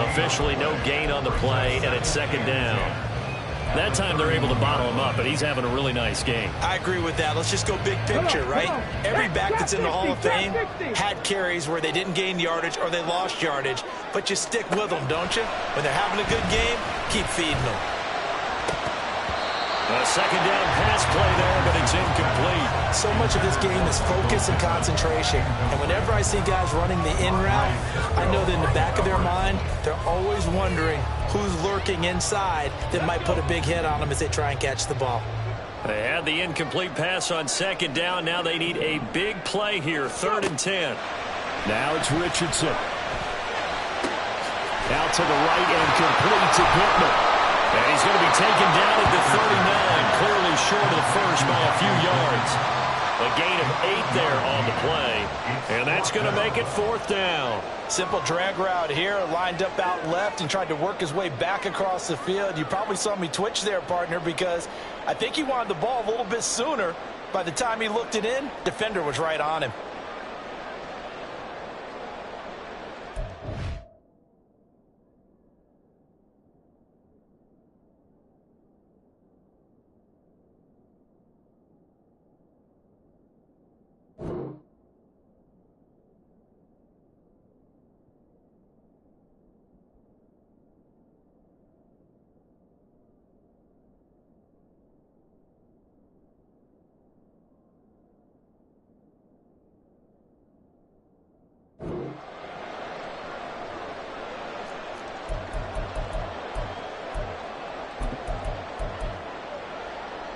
Officially no gain on the play, and it's 2nd down. That time they're able to bottle him up, but he's having a really nice game. I agree with that. Let's just go big picture, right? Every back that's in the Hall of Fame had carries where they didn't gain yardage or they lost yardage, but you stick with them, don't you? When they're having a good game, keep feeding them. A 2nd down pass play there, but it's incomplete. So much of this game is focus and concentration. And whenever I see guys running the in route, I know that in the back of their mind, they're always wondering who's lurking inside that might put a big hit on them as they try and catch the ball. They had the incomplete pass on 2nd down. Now they need a big play here, 3rd and 10. Now it's Richardson. Out to the right and complete to Pittman. And he's going to be taken down at the 39, clearly short of the first by a few yards. A gain of 8 there on the play, and that's going to make it 4th down. Simple drag route here, lined up out left and tried to work his way back across the field. You probably saw me twitch there, partner, because I think he wanted the ball a little bit sooner. By the time he looked it in, defender was right on him.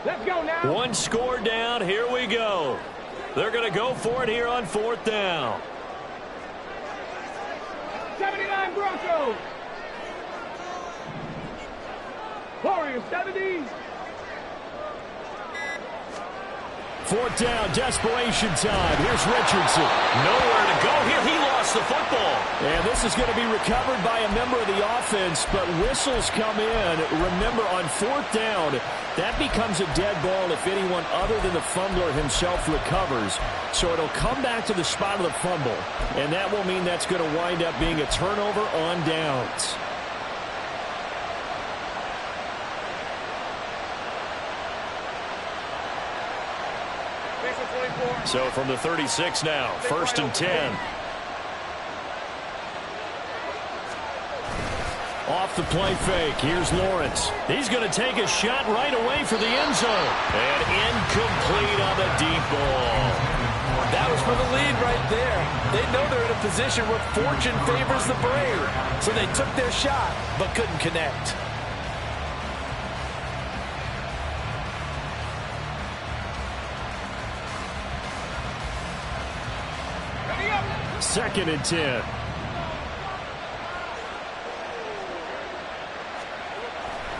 Let's go now. One score down. Here we go. They're going to go for it here on 4th down. 79 Broncos. Warriors 70. 4th down, desperation time. Here's Richardson. Nowhere to go here. He lost the football. And this is going to be recovered by a member of the offense, but whistles come in. Remember, on 4th down, that becomes a dead ball if anyone other than the fumbler himself recovers. So it'll come back to the spot of the fumble, and that will mean that's going to wind up being a turnover on downs. So from the 36 now, 1st and 10. Off the play fake, here's Lawrence. He's going to take a shot right away for the end zone. And incomplete on the deep ball. That was for the lead right there. They know they're in a position where fortune favors the brave. So they took their shot, but couldn't connect. Second and 10.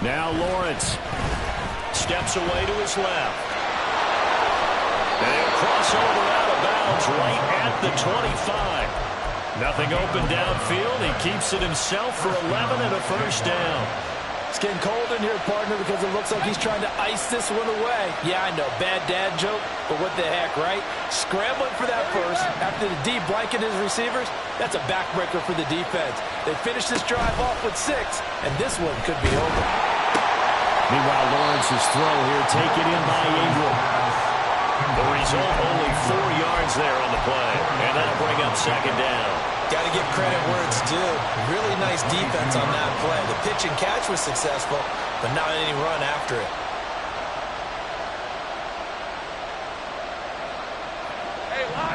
Now Lawrence steps away to his left. And he'll cross over out of bounds right at the 25. Nothing open downfield. He keeps it himself for 11 and a 1st down. It's getting cold in here, partner, because it looks like he's trying to ice this one away. Yeah, I know, bad dad joke, but what the heck, right? Scrambling for that first after the D blanketed his receivers, that's a backbreaker for the defense. They finished this drive off with 6, and this one could be over. Meanwhile, Lawrence's throw here taken in by Ingram. The result, only 4 yards there on the play, and that'll bring up 2nd down. Got to give credit where it's due. Really nice defense on that play. The pitch and catch was successful, but not any run after it.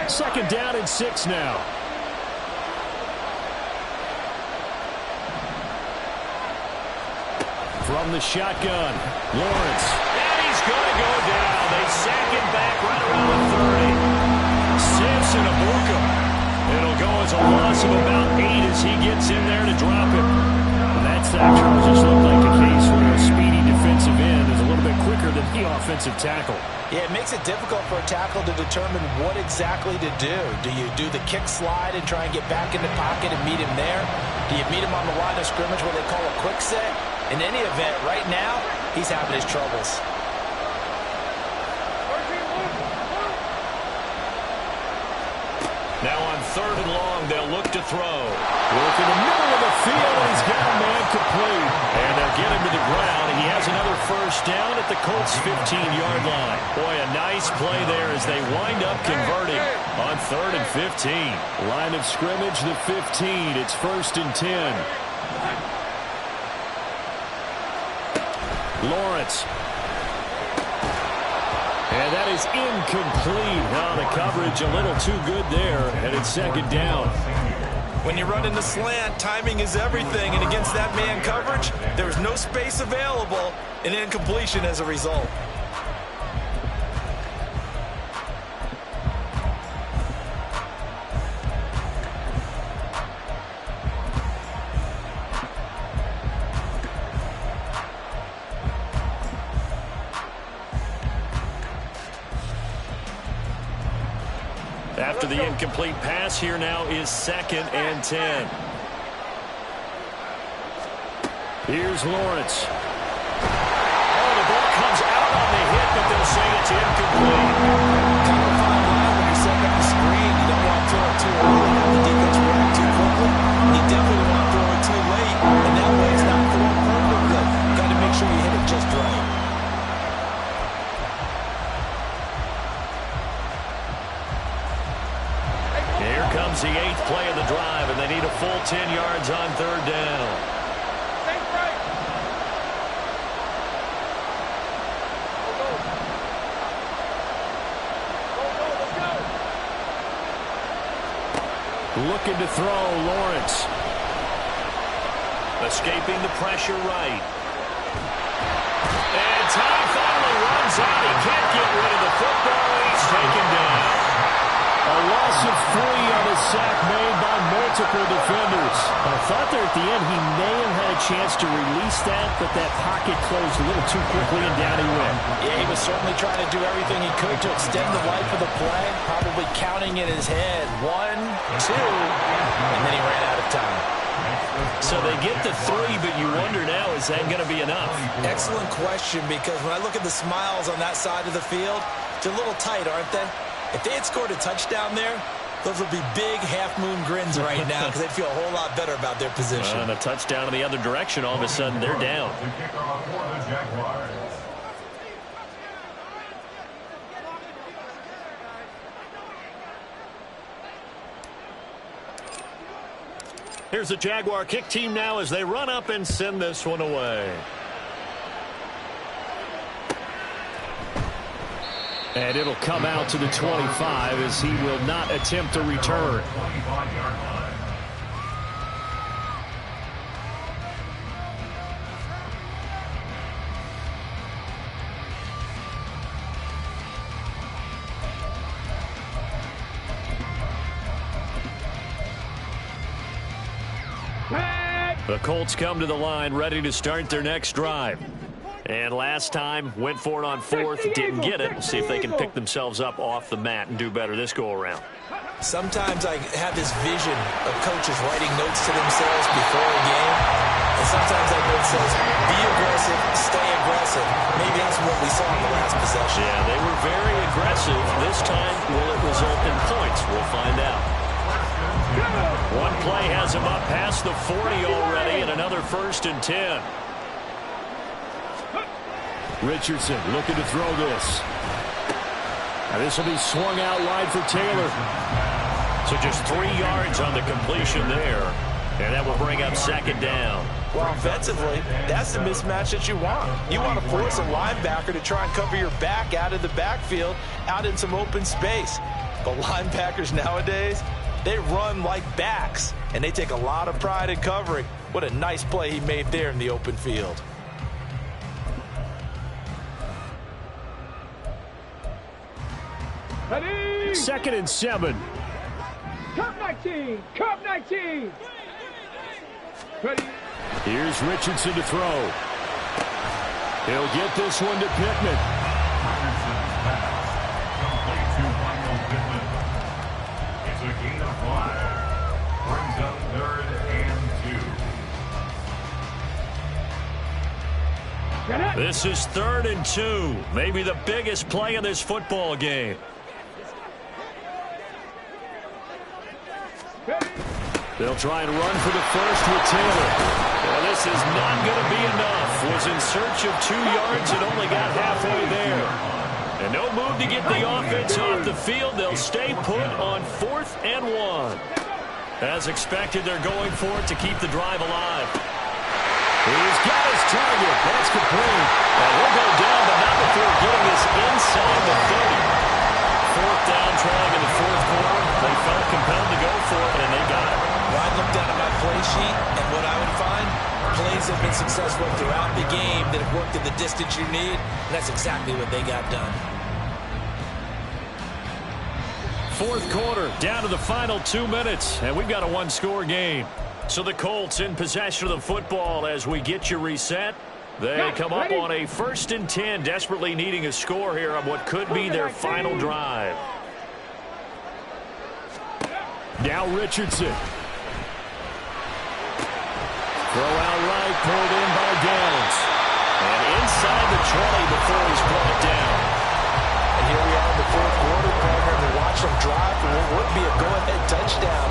2nd down and 6 now. From the shotgun, Lawrence. And he's going to go down. They sack him back right around the 30. Simpson Abuka. It'll go as a loss of about 8 as he gets in there to drop it. And that sack, Charles, just looked like a case where a speedy defensive end is a little bit quicker than the offensive tackle. Yeah, it makes it difficult for a tackle to determine what exactly to do. Do you do the kick slide and try and get back in the pocket and meet him there? Do you meet him on the line of scrimmage where they call a quick set? In any event, right now, he's having his troubles. Now on 3rd and long, they'll look to throw. Work in the middle of the field, and he's got a man complete. And they'll get him to the ground. He has another 1st down at the Colts' 15-yard line. Boy, a nice play there as they wind up converting on 3rd and 15. Line of scrimmage, the 15. It's 1st and 10. Lawrence. And that is incomplete. Now the coverage a little too good there, and it's 2nd down. When you run in the slant, timing is everything, and against that man coverage, there's no space available, and incompletion as a result. After the incomplete pass, here now is 2nd and 10. Here's Lawrence. Oh, the ball comes out on the hit, but they'll say it's incomplete. Kind of a fine line when you set up the screen. You don't want to throw it too early, have the defense react too quickly. You definitely don't want to throw it too late, and that way it's not thrown perfectly. You got to make sure you hit it just right. Here comes the 8th play of the drive, and they need a full 10 yards on 3rd down. Looking to throw, Lawrence. Escaping the pressure right. And time finally runs out. He can't get rid of the football. He's taken down. A loss of 3 on a sack made by multiple defenders. I thought there at the end he may have had a chance to release that, but that pocket closed a little too quickly, and down he went. Yeah, he was certainly trying to do everything he could to extend the life of the play, probably counting in his head. 1, 2, and then he ran out of time. So they get the 3, but you wonder now, is that going to be enough? Excellent question, because when I look at the smiles on that side of the field, they're a little tight, aren't they? If they had scored a touchdown there, those would be big half-moon grins right now because they'd feel a whole lot better about their position. And a touchdown in the other direction, all of a sudden they're down. The kickoff for the Jaguars. Here's the Jaguar kick team now as they run up and send this one away. And it'll come out to the 25 as he will not attempt a return. 25-yard line. The Colts come to the line ready to start their next drive. And last time, went for it on 4th, didn't get it. We'll see if they can pick themselves up off the mat and do better this go-around. Sometimes I have this vision of coaches writing notes to themselves before a game. And sometimes that note says, be aggressive, stay aggressive. Maybe that's what we saw in the last possession. Yeah, they were very aggressive. This time, will it result in points? We'll find out. One play has him up past the 40 already, and another 1st and 10. Richardson looking to throw this. And this will be swung out wide for Taylor. So just 3 yards on the completion there. And that will bring up 2nd down. Well, offensively, that's the mismatch that you want. You want to force a linebacker to try and cover your back out of the backfield, out in some open space. But linebackers nowadays, they run like backs, and they take a lot of pride in covering. What a nice play he made there in the open field. Ready? 2nd and 7. Cup 19. Cup 19. Ready? Here's Richardson to throw. He'll get this one to Pittman. Richardson's pass. Complete to Michael Pittman. It's a gain of 5. Brings up 3rd and 2. This is 3rd and 2. Maybe the biggest play in this football game. They'll try and run for the 1st with Taylor. Well, this is not going to be enough. Was in search of 2 yards and only got halfway there. And no move to get the offense off the field. They'll stay put on 4th and 1. As expected, they're going for it to keep the drive alive. He's got his target. That's complete. And he'll go down, but not before getting this inside the 30. 4th down, trailing in the 4th quarter. They felt compelled to go for it, and they got it. Well, I looked down at my play sheet, and what I would find, plays have been successful throughout the game that have worked in the distance you need, and that's exactly what they got done. 4th quarter, down to the final 2 minutes, and we've got a 1-score game. So the Colts in possession of the football as we get you reset. They come up on a 1st and 10, desperately needing a score here on what could be their final drive. Now Richardson. Throw out right, pulled in by Downs. And inside the 20 before he's brought down. And here we are in the 4th quarter, partner, to watch them drive for what would be a go-ahead touchdown.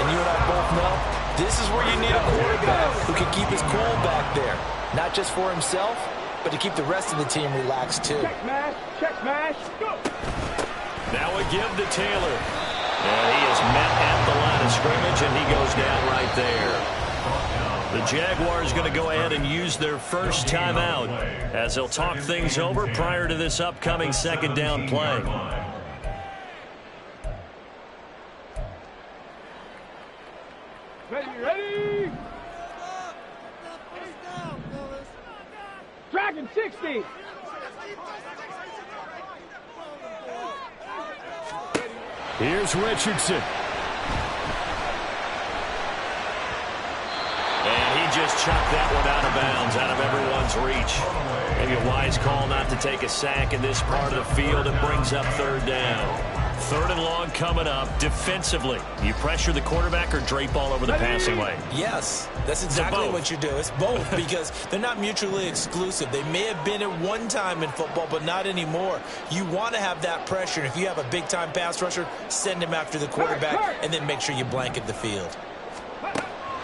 And you and I both know this is where you need a quarterback who can keep his cool back there. Not just for himself, but to keep the rest of the team relaxed too. Check smash. Check smash. Go. Now a give to Taylor. And he is met at the line of scrimmage, and he goes down right there. The Jaguars going to go ahead and use their first timeout as they'll talk things over prior to this upcoming 2nd down play. Ready? Dragon 60. Here's Richardson. And he just chuck that one out of bounds, out of everyone's reach. Maybe a wise call not to take a sack in this part of the field. It brings up third down. Third and long coming up. Defensively, you pressure the quarterback or drape all over the passing lane? Yes, that's exactly what you do. It's both because they're not mutually exclusive. They may have been at one time in football, but not anymore. You want to have that pressure. If you have a big-time pass rusher, send him after the quarterback, and then make sure you blanket the field.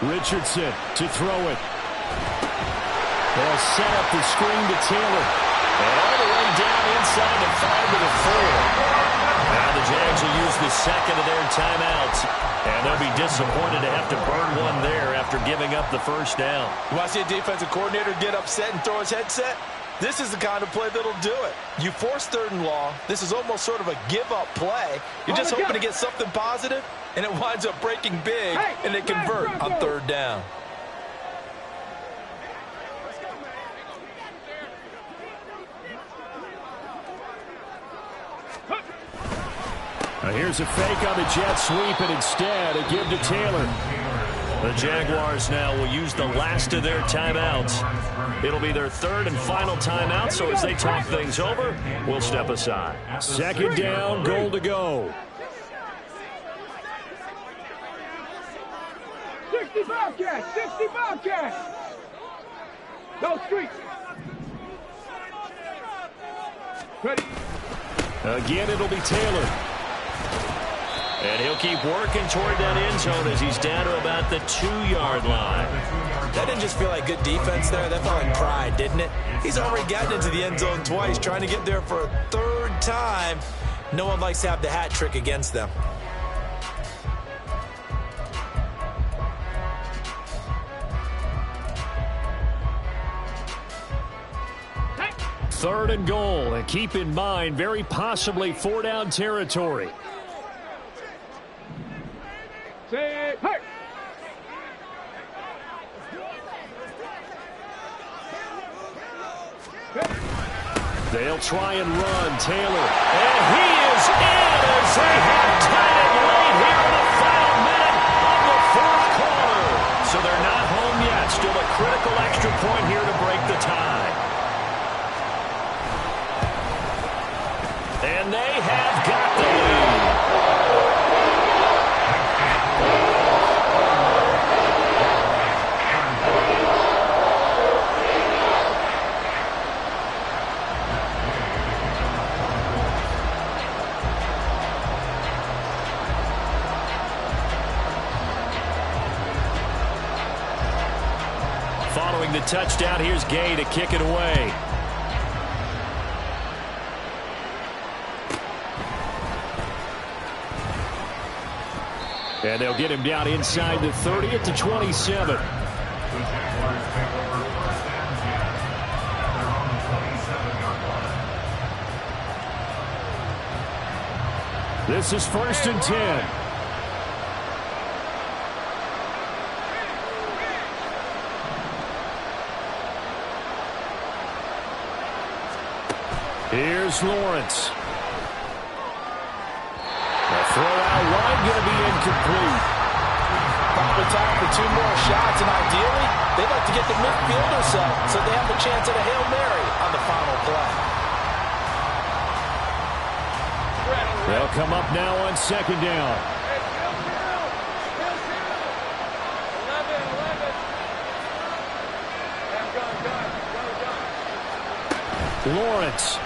Richardson to throw it. They'll set up the screen to Taylor. And all the way down inside the 5 to the 4. Now the Jags will use the second of their timeouts. And they'll be disappointed to have to burn one there after giving up the first down. You want to see a defensive coordinator get upset and throw his headset? This is the kind of play that'll do it. You force third and long. This is almost sort of a give-up play. You're just hoping to get something positive, and it winds up breaking big, and they convert on third down. Now here's a fake on the jet sweep, and instead a give to Taylor. The Jaguars now will use the last of their timeouts. It'll be their third and final timeout, so as they talk things over, we'll step aside. Second down, goal to go. 60 Bobcats, 60 Bobcats. Go streets. Ready. Again, it'll be Taylor. And he'll keep working toward that end zone as he's down to about the 2-yard line. That didn't just feel like good defense there. That felt like pride, didn't it? He's already gotten into the end zone twice, trying to get there for a third time. No one likes to have the hat trick against them. Third and goal, and keep in mind, very possibly 4-down territory. Say, hey. They'll try and run. Taylor. And he is in as they have tied it late here in the final minute of the fourth quarter. So they're not home yet. Still a critical extra point here to break the tie. And they have got the lead. Following the touchdown, here's Gay to kick it away. And they'll get him down inside the 30 at the 27. This is 1st and 10. Here's Lawrence. The throw out wide going to be incomplete. Probably time for 2 more shots, and ideally, they'd like to get the midfield or so they have a chance at a Hail Mary on the final play. They'll come up now on 2nd down. Lawrence.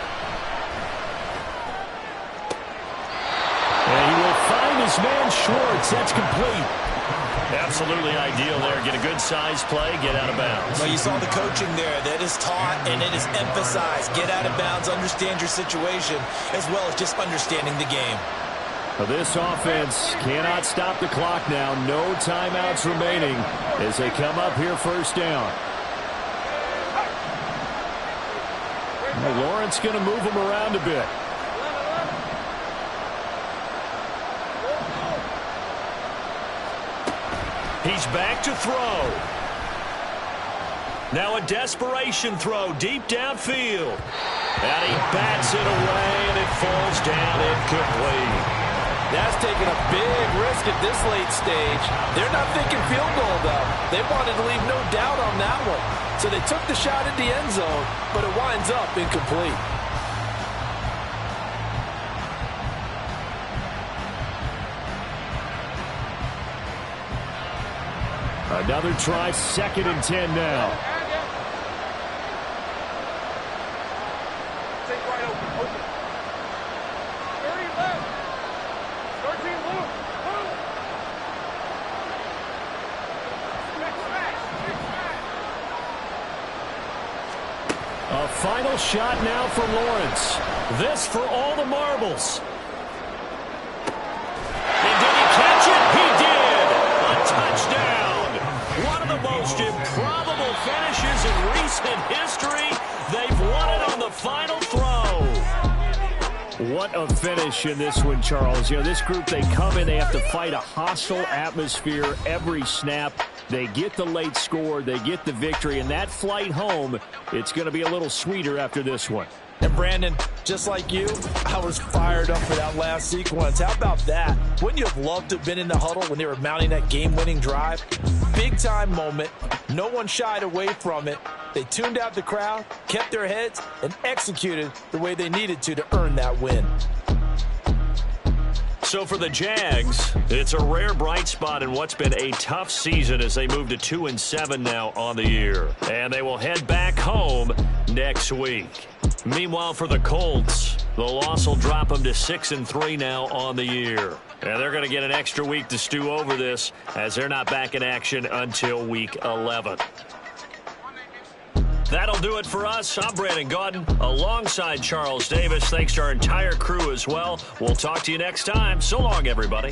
And he will find his man Schwartz. That's complete. Absolutely ideal there. Get a good size play, get out of bounds. Well, you saw the coaching there. That is taught and it is emphasized. Get out of bounds, understand your situation, as well as just understanding the game. Well, this offense cannot stop the clock now. No timeouts remaining as they come up here 1st down. Well, Lawrence going to move him around a bit. He's back to throw. Now a desperation throw deep downfield. And he bats it away, and it falls down incomplete. That's taking a big risk at this late stage. They're not thinking field goal, though. They wanted to leave no doubt on that one. So they took the shot at the end zone, but it winds up incomplete. Another try, 2nd and 10 now. Take right open. 30 left. 13 loose. A final shot now for Lawrence. This for all the marbles. And did he catch it? He did. A touchdown. One of the most improbable finishes in recent history. They've won it on the final throw. What a finish in this one, Charles. You know, this group, they come in, they have to fight a hostile atmosphere every snap. They get the late score, they get the victory, and that flight home, it's going to be a little sweeter after this one. And Brandon, just like you, I was fired up for that last sequence. How about that? Wouldn't you have loved to have been in the huddle when they were mounting that game-winning drive? Big-time moment. No one shied away from it. They tuned out the crowd, kept their heads, and executed the way they needed to earn that win. So for the Jags, it's a rare bright spot in what's been a tough season as they move to 2-7 now on the year. And they will head back home next week. Meanwhile, for the Colts, the loss will drop them to 6-3 now on the year. And they're going to get an extra week to stew over this as they're not back in action until week 11. That'll do it for us. I'm Brandon Gaudin alongside Charles Davis. Thanks to our entire crew as well. We'll talk to you next time. So long, everybody.